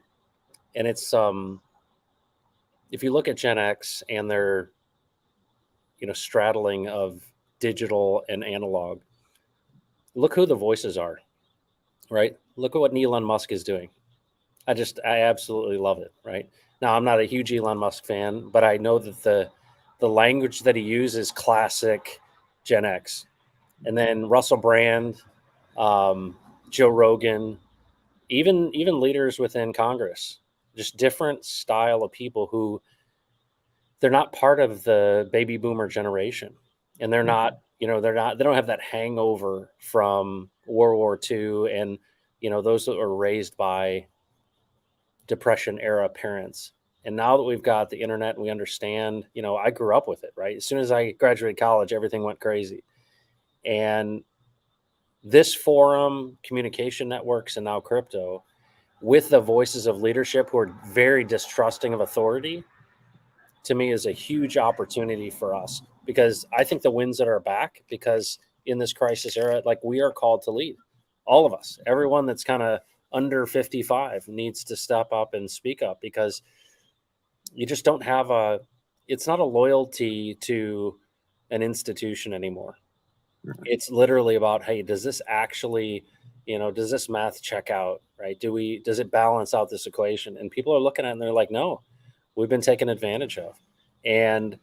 and it's if you look at Gen X and their straddling of digital and analog, look who the voices are, right? Look at what Elon Musk is doing. I absolutely love it, right? Now, I'm not a huge Elon Musk fan, but I know that the language that he uses is classic Gen X. And then Russell Brand, Joe Rogan, even leaders within Congress, just different style of people who they're not part of the baby boomer generation. And they're not, they don't have that hangover from World War II and, those that were raised by Depression era parents. And now that we've got the internet and we understand, I grew up with it, right? As soon as I graduated college, everything went crazy. And this forum, communication networks, and now crypto, with the voices of leadership who are very distrusting of authority, to me is a huge opportunity for us, because I think the winds at our back, because in this crisis era, like, we are called to lead. All of us, everyone that's kind of under 55 needs to step up and speak up, because you just don't have it's not a loyalty to an institution anymore. It's literally about, hey, does this actually, does this math check out, right? Does it balance out this equation? And people are looking at it and they're like, no, we've been taken advantage of. And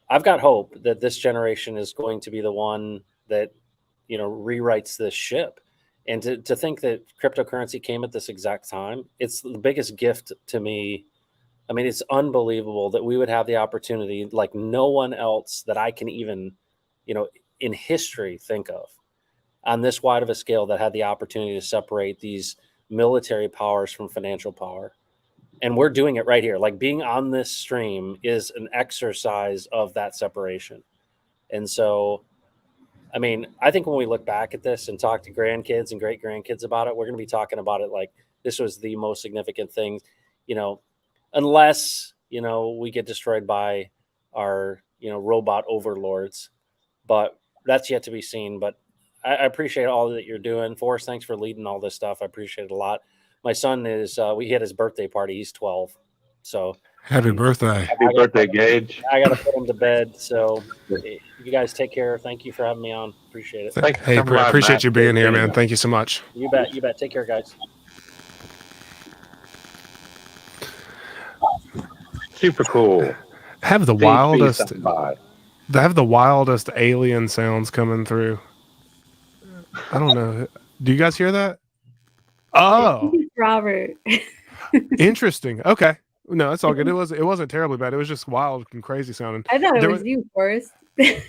I've got hope that this generation is going to be the one that, rewrites this ship. And to think that cryptocurrency came at this exact time, it's the biggest gift to me. I mean, it's unbelievable that we would have the opportunity like no one else that I can even, in history think of, on this wide of a scale, that had the opportunity to separate these military powers from financial power. And we're doing it right here. Like, being on this stream is an exercise of that separation. And so I mean, I think when we look back at this and talk to grandkids and great grandkids about it, we're going to be talking about it like this was the most significant thing, unless, we get destroyed by our, robot overlords. But that's yet to be seen. But I appreciate all that you're doing. Forrest, thanks for leading all this stuff. I appreciate it a lot. My son we had his birthday party. He's 12. So Happy birthday. Happy birthday, Gage. I got to put him to bed. So you guys take care. Thank you for having me on. Appreciate it. Thanks for Hey, coming by, appreciate Matt. you being here, man. Thank you so much. You bet. Take care, guys. Super cool. Have the Please be wildest. stopping by. They have the wildest alien sounds coming through. I don't know. Do you guys hear that? Oh, Robert. interesting. Okay. No, it's all good. It wasn't terribly bad. It was just wild and crazy sounding. I thought it There was you, Forrest.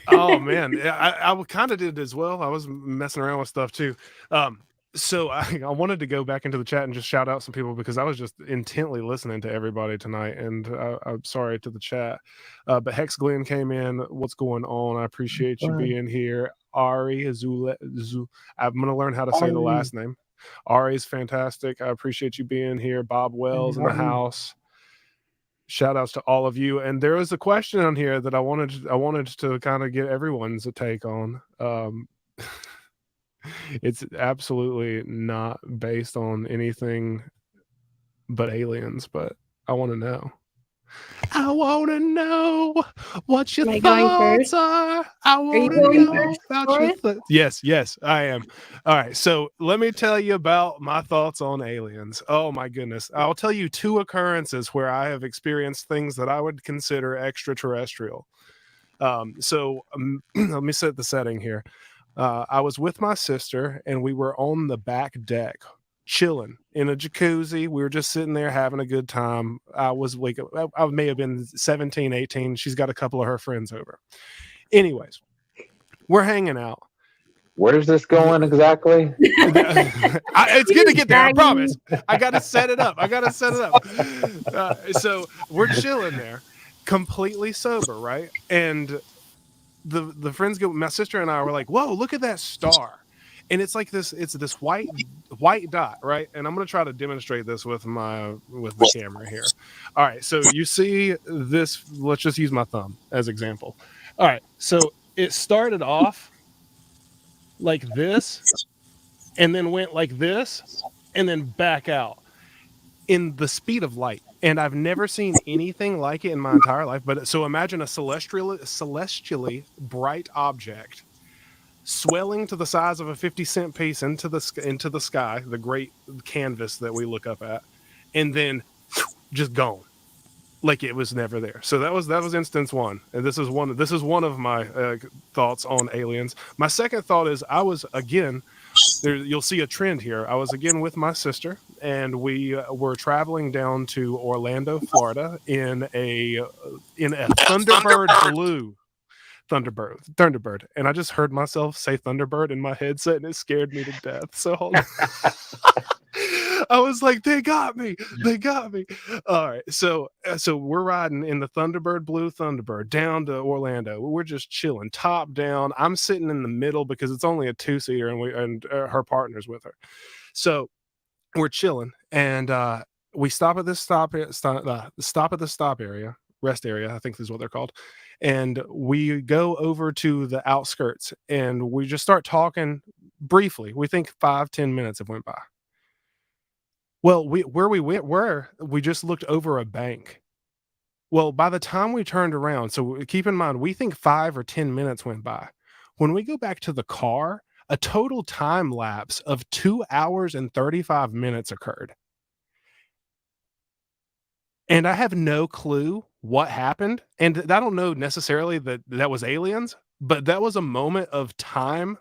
Oh man, I kind of did as well. I was messing around with stuff too. So I wanted to go back into the chat and just shout out some people because I was just intently listening to everybody tonight, and I'm sorry to the chat. But Hex Glenn came in. What's going on? I appreciate you being here. Ari Azul. I'm gonna learn how to say the last name. Ari's fantastic. I appreciate you being here. Bob Wells in the house. Shout outs to all of you. And there was a question on here that I wanted to kind of get everyone's take on. It's absolutely not based on anything but aliens, but I want to know. I want to know what your Am I going thoughts first? are. I you want to going know first, about your Forrest? Yes, I am. All right, so let me tell you about my thoughts on aliens. Oh my goodness. I'll tell you 2 occurrences where I have experienced things that I would consider extraterrestrial. Let me set the setting here. I was with my sister and we were on the back deck chilling in a jacuzzi. We were just sitting there having a good time. I may have been 17, 18. She's got a couple of her friends over. Anyways, we're hanging out. Where's this going exactly? It's going to get there. I promise. I got to set it up. So we're chilling there, completely sober, right? And the friends go. My sister and I were like, "Whoa, look at that star!" And it's like this. It's this white dot, right? And I'm going to try to demonstrate this with the camera here. All right. So you see this. Let's just use my thumb as example. All right. So it started off like this, and then went like this, and then back out in the speed of light. And I've never seen anything like it in my entire life. But so imagine a celestially bright object swelling to the size of a 50-cent piece into the sky, the great canvas that we look up at, and then just gone, like it was never there. So that was instance one, and this is one of my thoughts on aliens. My second thought is I was again. You'll see a trend here. I was again with my sister, and we were traveling down to Orlando, Florida, in a Thunderbird blue Thunderbird, and I just heard myself say Thunderbird in my headset, and it scared me to death. So hold on. I was like, they got me. All right, so we're riding in the blue Thunderbird down to Orlando. We're just chilling, top down. I'm sitting in the middle because it's only a 2-seater, and her partner's with her. So we're chilling, and we stop at this stop at the stop area, rest area, I think is what they're called. And we go over to the outskirts, and we just start talking briefly. We think 5-10 minutes have went by. Well, we just looked over a bank. Well, by the time we turned around, so keep in mind, we think 5 or 10 minutes went by. When we go back to the car, a total time lapse of 2 hours and 35 minutes occurred. And I have no clue what happened. And I don't know necessarily that was aliens, but that was a moment of time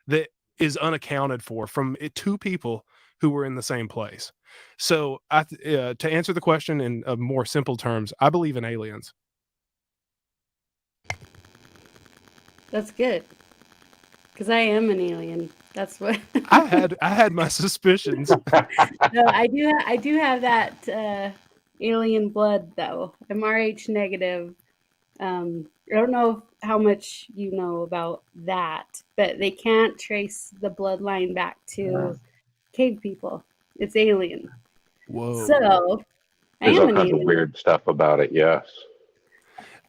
that is unaccounted for from 2 people who were in the same place. So to answer the question in more simple terms, I believe in aliens. That's good. Because I am an alien. That's what I had my suspicions. No, I do have that alien blood though. I'm Rh negative. I don't know how much you know about that, but they can't trace the bloodline back to cave people. It's alien. Whoa. So I There's am all an kinds of alien. weird stuff about it. Yes.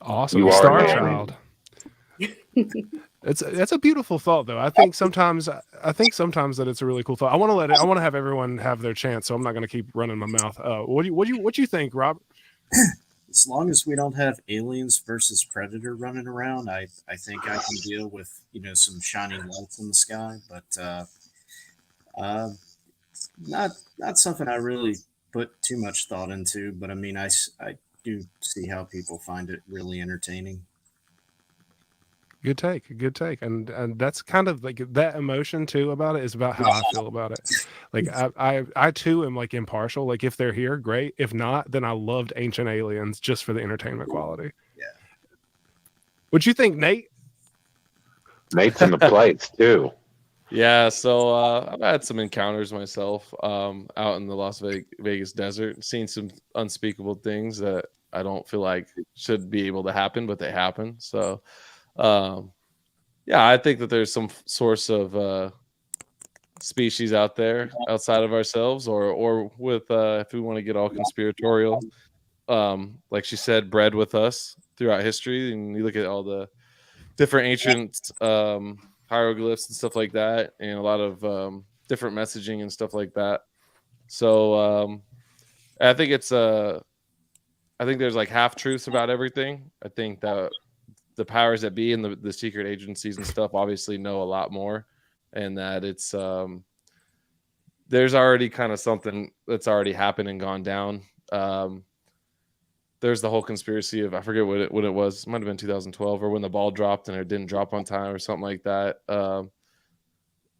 Awesome. You are Star an Child. alien. It's a beautiful thought though. I think sometimes that it's a really cool thought. I want to have everyone have their chance, so I'm not going to keep running my mouth. What you think, Rob? As long as we don't have aliens versus predator running around, I think I can deal with some shining lights in the sky. But uh, not something I really put too much thought into. But I mean, I do see how people find it really entertaining. Good take, and that's kind of like that emotion too about it is about how I feel about it. Like I too am like impartial. Like if they're here, great. If not, then I loved Ancient Aliens just for the entertainment quality. Yeah. What you think, Nate? Nate's in the plates too. Yeah, so I've had some encounters myself out in the Las Vegas desert, seen some unspeakable things that I don't feel like should be able to happen, but they happen. So, yeah, I think that there's some source of species out there outside of ourselves, or with if we want to get all conspiratorial, like she said, bred with us throughout history, and you look at all the different ancient hieroglyphs and stuff like that, and a lot of different messaging and stuff like that. So I think I think there's like half truths about everything. I think that the powers that be and the secret agencies and stuff obviously know a lot more, and that it's there's already kind of something that's already happened and gone down. There's the whole conspiracy of, I forget what it was. It might have been 2012 or when the ball dropped and it didn't drop on time or something like that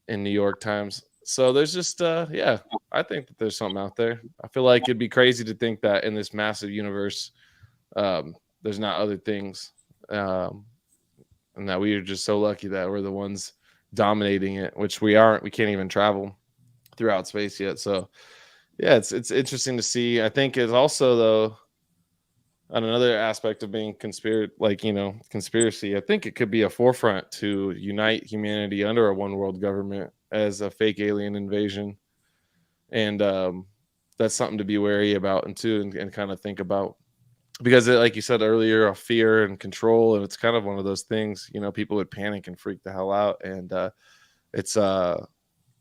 in New York Times. So there's just, yeah, I think that there's something out there. I feel like it'd be crazy to think that in this massive universe, there's not other things. And that we are just so lucky that we're the ones dominating it, which we aren't. We can't even travel throughout space yet. So yeah, it's interesting to see. I think it's also, though, on another aspect of being conspiracy, I think it could be a forefront to unite humanity under a one world government as a fake alien invasion. And that's something to be wary about and kind of think about, because like you said earlier, of fear and control. And it's kind of one of those things, people would panic and freak the hell out. And it's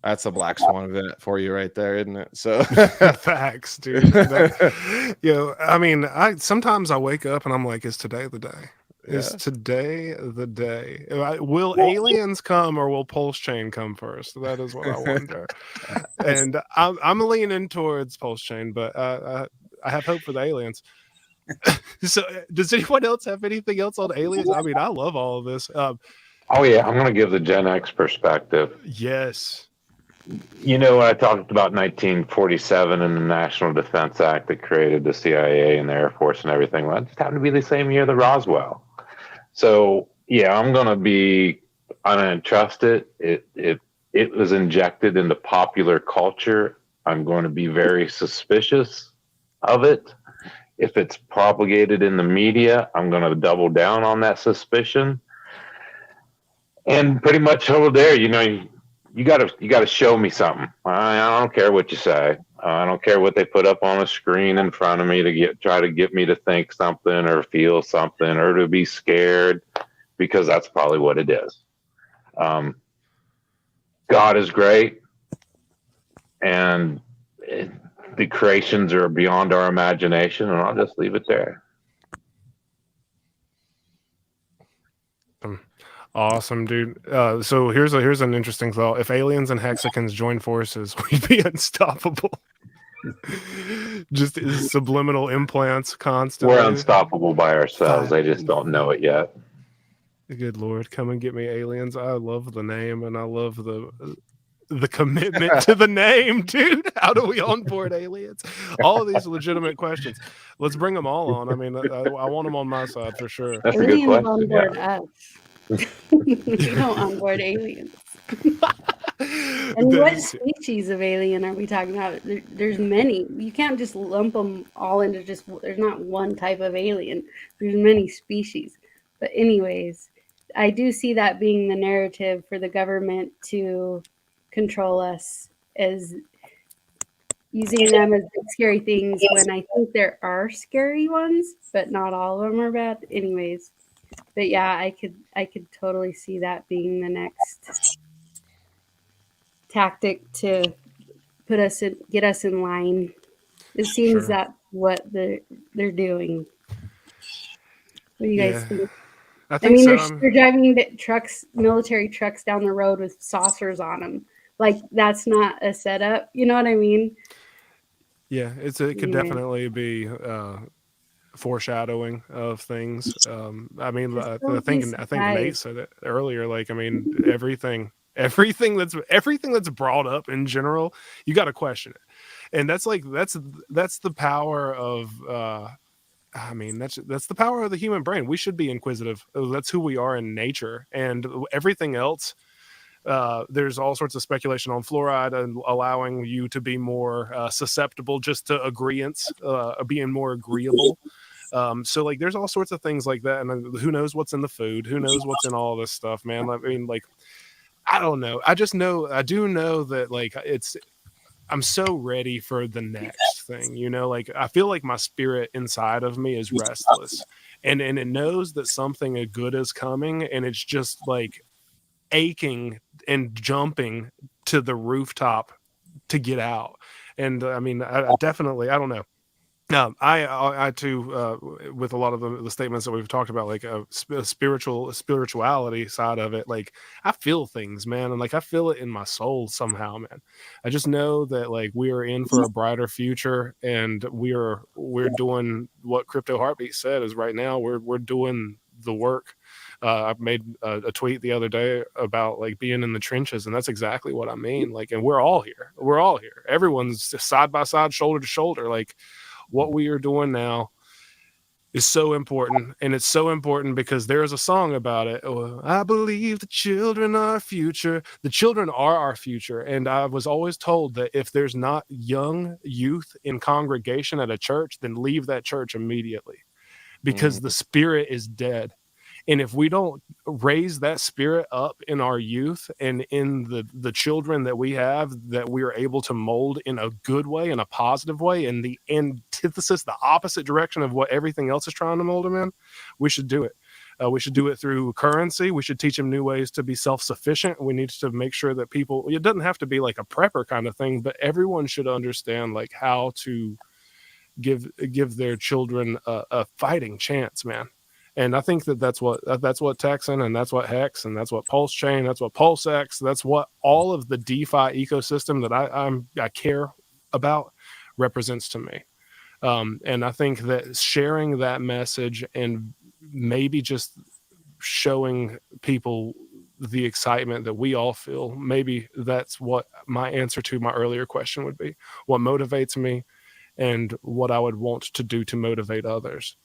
that's a black swan event for you right there, isn't it? So Facts, dude. I mean, sometimes I wake up and I'm like, is today the day? Is today the day? Will aliens come or will Pulse Chain come first? That is what I wonder. And I'm leaning towards Pulse Chain, but I have hope for the aliens. So does anyone else have anything else on aliens? I mean, I love all of this. Oh yeah, I'm going to give the Gen X perspective. Yes. When I talked about 1947 and the National Defense Act that created the CIA and the Air Force and everything, well, it just happened to be the same year the Roswell. So yeah, I'm going to trust it. It was injected into popular culture. I'm going to be very suspicious of it. If it's propagated in the media, I'm going to double down on that suspicion. And pretty much over there, you got to show me something. I don't care what you say. I don't care what they put up on a screen in front of me to try to get me to think something or feel something or to be scared, because that's probably what it is. God is great, and the creations are beyond our imagination, and I'll just leave it there. Awesome, dude. So here's an interesting thought. If aliens and Hexicans join forces, we'd be unstoppable. Just subliminal implants constantly. We're unstoppable by ourselves. They just don't know it yet. Good Lord, come and get me, aliens. I love the name, and I love the commitment to the name, dude. How do we onboard aliens? All of these legitimate questions. Let's bring them all on. I mean, I want them on my side for sure. That's a good question. Onboard us. We don't onboard aliens. And what species of alien are we talking about? There's many. You can't just lump them all into just. There's not one type of alien. There's many species. But anyways, I do see that being the narrative for the government to control us, as using them as big scary things when I think there are scary ones, but not all of them are bad. Anyways, but yeah, I could totally see that being the next tactic to get us in line. It seems that what they're doing. What do you guys think? I I think mean, so. they're driving the military trucks down the road with saucers on them. Like, that's not a setup. You know what I mean? Yeah, it could definitely be foreshadowing of things. I mean, I think Nate said it earlier. Like, I mean, everything that's brought up in general, you got to question it, and that's the power of. I mean, that's the power of the human brain. We should be inquisitive. That's who we are in nature, and everything else. There's all sorts of speculation on fluoride and allowing you to be more susceptible just to agreeance, being more agreeable. So like there's all sorts of things like that. And who knows what's in the food? Who knows what's in all this stuff, man? I mean, like, I don't know. I do know that like I'm so ready for the next thing, like I feel like my spirit inside of me is restless and it knows that something good is coming. And it's just like aching and jumping to the rooftop to get out. And I mean, I definitely, I don't know. I too, with a lot of the statements that we've talked about, like spirituality side of it, like I feel things, man, and like I feel it in my soul somehow, man. I just know that like we are in for a brighter future, and we're doing what Crypto Heartbeat said is right now we're doing the work. I made a tweet the other day about like being in the trenches, and that's exactly what I mean. Like, and we're all here. Everyone's side by side, shoulder to shoulder, like. What we are doing now is so important, and it's so important because there is a song about it. I believe the children are our future. The children are our future, and I was always told that if there's not young youth in congregation at a church, then leave that church immediately because the spirit is dead. And if we don't raise that spirit up in our youth and in the children that we have, that we are able to mold in a good way, in a positive way, in the antithesis, the opposite direction of what everything else is trying to mold them in, we should do it. We should do it through currency. We should teach them new ways to be self-sufficient. We need to make sure that people, it doesn't have to be like a prepper kind of thing, but everyone should understand like how to give their children a fighting chance, man. And I think that's what TEXAN, and that's what Hex, and that's what Pulse Chain, that's what PulseX, that's what all of the DeFi ecosystem that I care about represents to me. And I think that sharing that message and maybe just showing people the excitement that we all feel, maybe that's what my answer to my earlier question would be. What motivates me and what I would want to do to motivate others.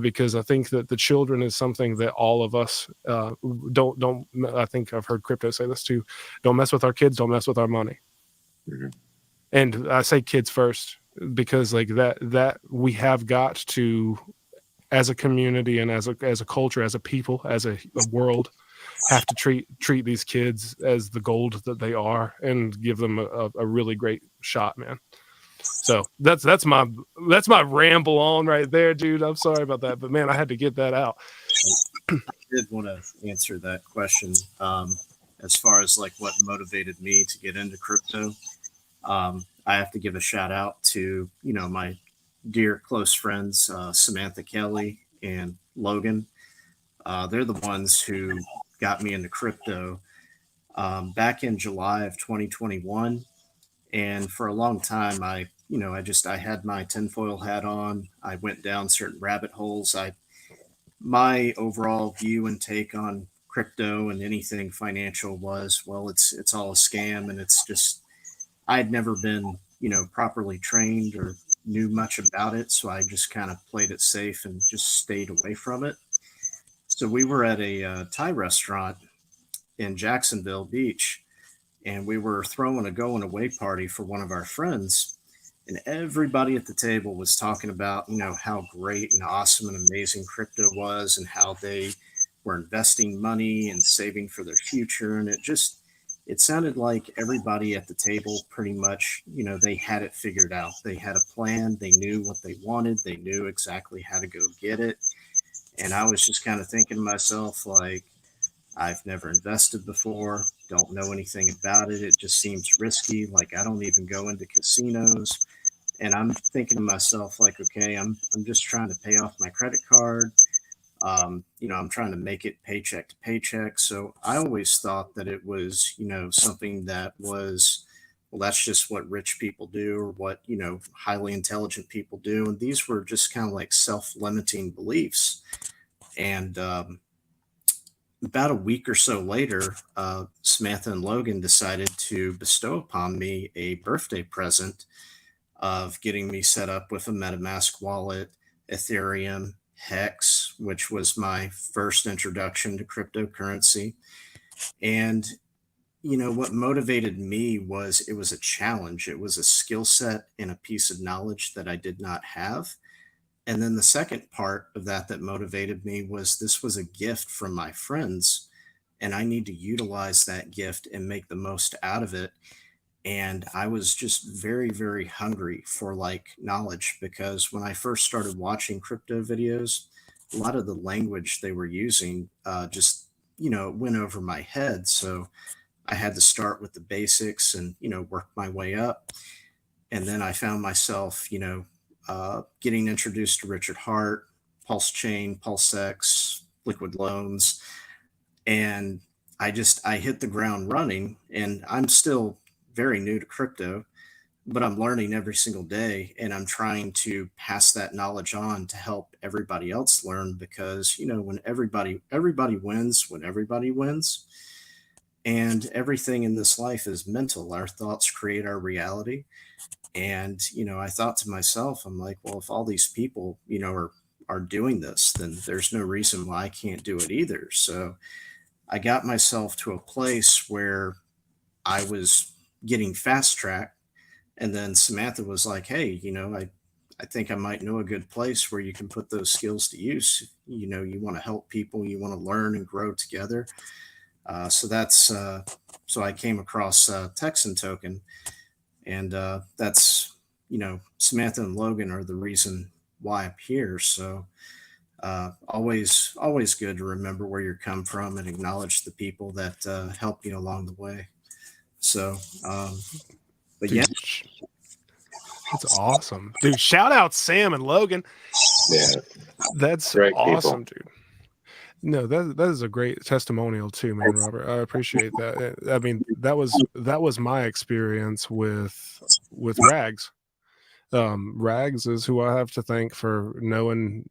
Because I think that the children is something that all of us don't. I think I've heard Crypto say this too. Don't mess with our kids. Don't mess with our money. Mm-hmm. And I say kids first because like that we have got to, as a community and as a culture, as a people, as a world, have to treat these kids as the gold that they are and give them a really great shot, man. So that's my ramble on right there, dude. I'm sorry about that, but man, I had to get that out. I did want to answer that question as far as like what motivated me to get into crypto. I have to give a shout out to my dear close friends Samantha Kelly and Logan. They're the ones who got me into crypto back in July of 2021. And for a long time, I had my tinfoil hat on. I went down certain rabbit holes. My overall view and take on crypto and anything financial was, well, it's all a scam, and it's just, I'd never been, properly trained or knew much about it. So I just kind of played it safe and just stayed away from it. So we were at a Thai restaurant in Jacksonville Beach, and we were throwing a going away party for one of our friends. And everybody at the table was talking about, how great and awesome and amazing crypto was and how they were investing money and saving for their future. And it sounded like everybody at the table pretty much, they had it figured out. They had a plan. They knew what they wanted. They knew exactly how to go get it. And I was just kind of thinking to myself, like, I've never invested before, don't know anything about it. It just seems risky. Like, I don't even go into casinos. And I'm thinking to myself, like, okay, I'm just trying to pay off my credit card. I'm trying to make it paycheck to paycheck. So I always thought that it was, something that was, well, that's just what rich people do, or what, highly intelligent people do. And these were just kind of like self-limiting beliefs. And about a week or so later, Samantha and Logan decided to bestow upon me a birthday present of getting me set up with a MetaMask wallet, Ethereum, Hex, which was my first introduction to cryptocurrency. And, what motivated me was it was a challenge. It was a skill set and a piece of knowledge that I did not have. And then the second part of that motivated me was this was a gift from my friends, and I need to utilize that gift and make the most out of it. And I was just very, very hungry for like knowledge, because when I first started watching crypto videos, a lot of the language they were using just, it went over my head. So I had to start with the basics and, work my way up. And then I found myself, getting introduced to Richard Hart, Pulse Chain, PulseX, Liquid Loans. And I hit the ground running, and I'm still very new to crypto, but I'm learning every single day, and I'm trying to pass that knowledge on to help everybody else learn, because when everybody wins when everybody wins. And everything in this life is mental. Our thoughts create our reality. And I thought to myself, I'm like, well, if all these people are doing this, then there's no reason why I can't do it either. So I got myself to a place where I was getting fast tracked. And then Samantha was like, hey, I think I might know a good place where you can put those skills to use. You want to help people, you want to learn and grow together. So I came across TEXAN Token, and that's, Samantha and Logan are the reason why I'm here. So always good to remember where you come from and acknowledge the people that help you along the way. So, but Dude, yeah, it's awesome, dude. Shout out Sam and Logan. Yeah, That's great awesome, people. dude. No, that is a great testimonial too, man, Robert. I appreciate that. I mean, that was my experience with Rags. Rags is who I have to thank for knowing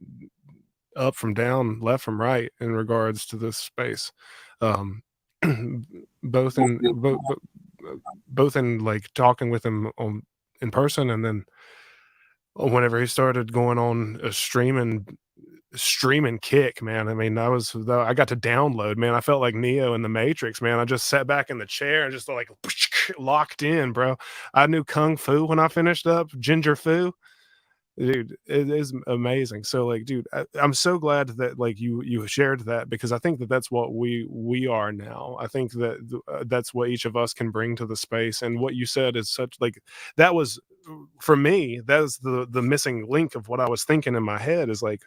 up from down, left from right in regards to this space. Both in like talking with him in person, and then whenever he started going on a streaming kick, man. I mean, I got to download, man. I felt like Neo in the Matrix, man. I just sat back in the chair and just like locked in, bro. I knew Kung Fu when I finished up, Ginger Fu. Dude, it is amazing. So like, dude, I'm so glad that like you shared that, because I think that that's what we are now. I think that that's what each of us can bring to the space. And what you said is such like, that was, for me, that was the missing link of what I was thinking in my head, is like,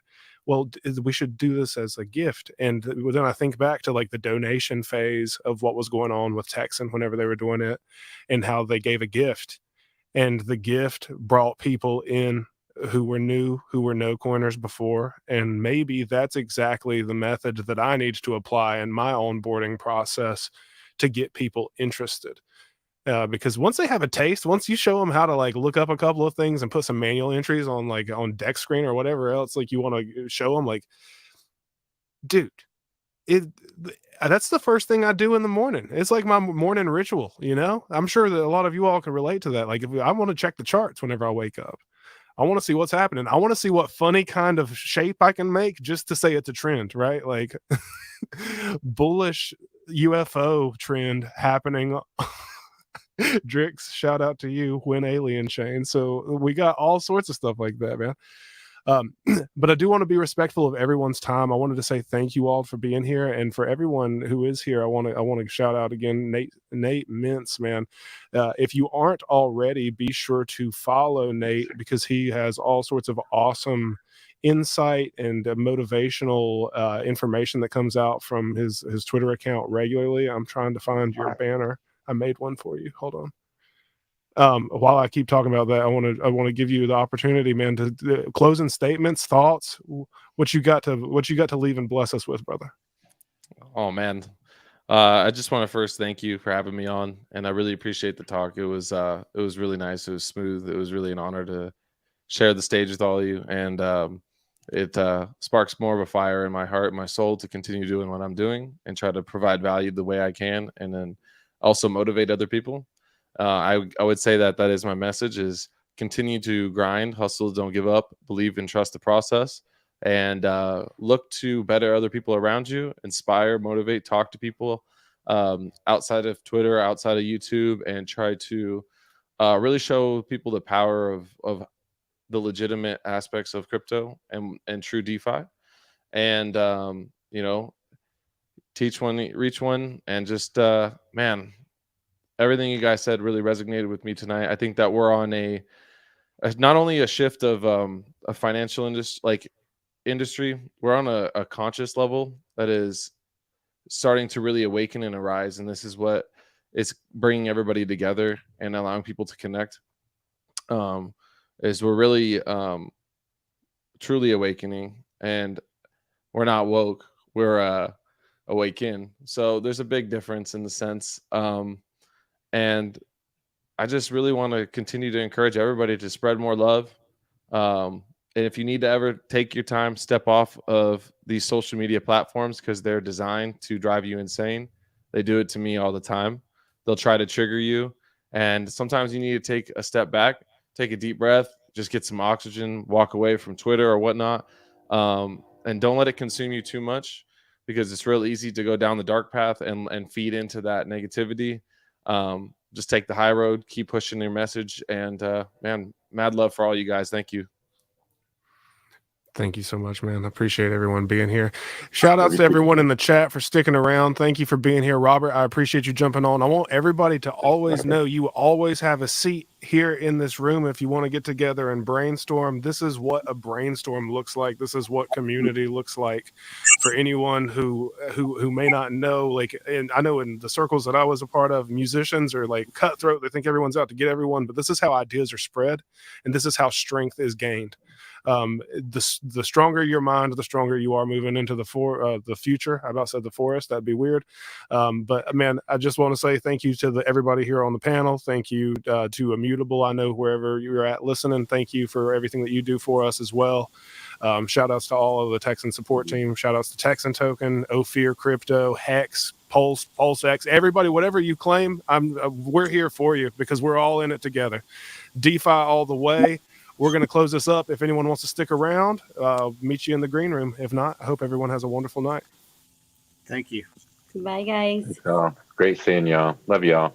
well, we should do this as a gift. And then I think back to like the donation phase of what was going on with Texan whenever they were doing it, and how they gave a gift, and the gift brought people in who were new, who were no coiners before. And maybe that's exactly the method that I need to apply in my onboarding process to get people interested. Because once they have a taste, once you show them how to like look up a couple of things and put some manual entries on like on deck screen or whatever else like you want to show them, like, dude, that's the first thing I do in the morning. It's like my morning ritual, I'm sure that a lot of you all can relate to that. Like, if I want to check the charts whenever I wake up, I want to see what's happening. I want to see what funny kind of shape I can make just to say it's a trend, right? Like bullish UFO trend happening Drix, shout out to you. When Alien Chain. So we got all sorts of stuff like that, man. But I do want to be respectful of everyone's time. I wanted to say thank you all for being here, and for everyone who is here, I want to shout out again Nate Mintz, man. If you aren't already, be sure to follow Nate, because he has all sorts of awesome insight and motivational information that comes out from his Twitter account regularly. I'm trying to find your banner. I made one for you. Hold on. While I keep talking about that, I want to give you the opportunity, man, to closing statements, thoughts, what you got to leave and bless us with, brother. Oh man, I just want to first thank you for having me on, and I really appreciate the talk. It was really nice. It was smooth. It was really an honor to share the stage with all of you, and it sparks more of a fire in my heart and my soul to continue doing what I'm doing and try to provide value the way I can, and then also motivate other people. I would say that is my message: is continue to grind, hustle, don't give up, believe and trust the process, and look to better other people around you, inspire, motivate, talk to people outside of Twitter, outside of YouTube, and try to really show people the power of the legitimate aspects of crypto and true DeFi, and teach one, reach one, and just man. Everything you guys said really resonated with me tonight. I think that we're on not only a shift of a financial industry, we're on a conscious level that is starting to really awaken and arise. And this is what is bringing everybody together and allowing people to connect. Is we're really truly awakening, and we're not woke. We're awaken. So there's a big difference in the sense. And I just really want to continue to encourage everybody to spread more love. And if you need to ever take your time, step off of these social media platforms, because they're designed to drive you insane. They do it to me all the time. They'll try to trigger you. And sometimes you need to take a step back, take a deep breath, just get some oxygen, walk away from Twitter or whatnot. And don't let it consume you too much, because it's real easy to go down the dark path and feed into that negativity. Just take the high road, keep pushing your message, and man, mad love for all you guys. Thank you. Thank you so much, man. I appreciate everyone being here. Shout outs to everyone in the chat for sticking around. Thank you for being here, Robert. I appreciate you jumping on. I want everybody to always know you always have a seat here in this room if you want to get together and brainstorm. This is what a brainstorm looks like. This is what community looks like for anyone who may not know. Like, and I know in the circles that I was a part of, musicians are like cutthroat. They think everyone's out to get everyone, but this is how ideas are spread, and this is how strength is gained. The stronger your mind, the stronger you are moving into the future. I about said the forest. That'd be weird. But man, I just want to say thank you to everybody here on the panel. Thank you to Immutable. I know wherever you're at listening, thank you for everything that you do for us as well. Shout outs to all of the Texan support team. Shout outs to Texan Token, Ophir Crypto, Hex, PulseX, everybody, whatever you claim, we're here for you, because we're all in it together. DeFi all the way. We're going to close this up. If anyone wants to stick around, meet you in the green room. If not, I hope everyone has a wonderful night. Thank you. Bye, guys. Great seeing y'all. Love y'all.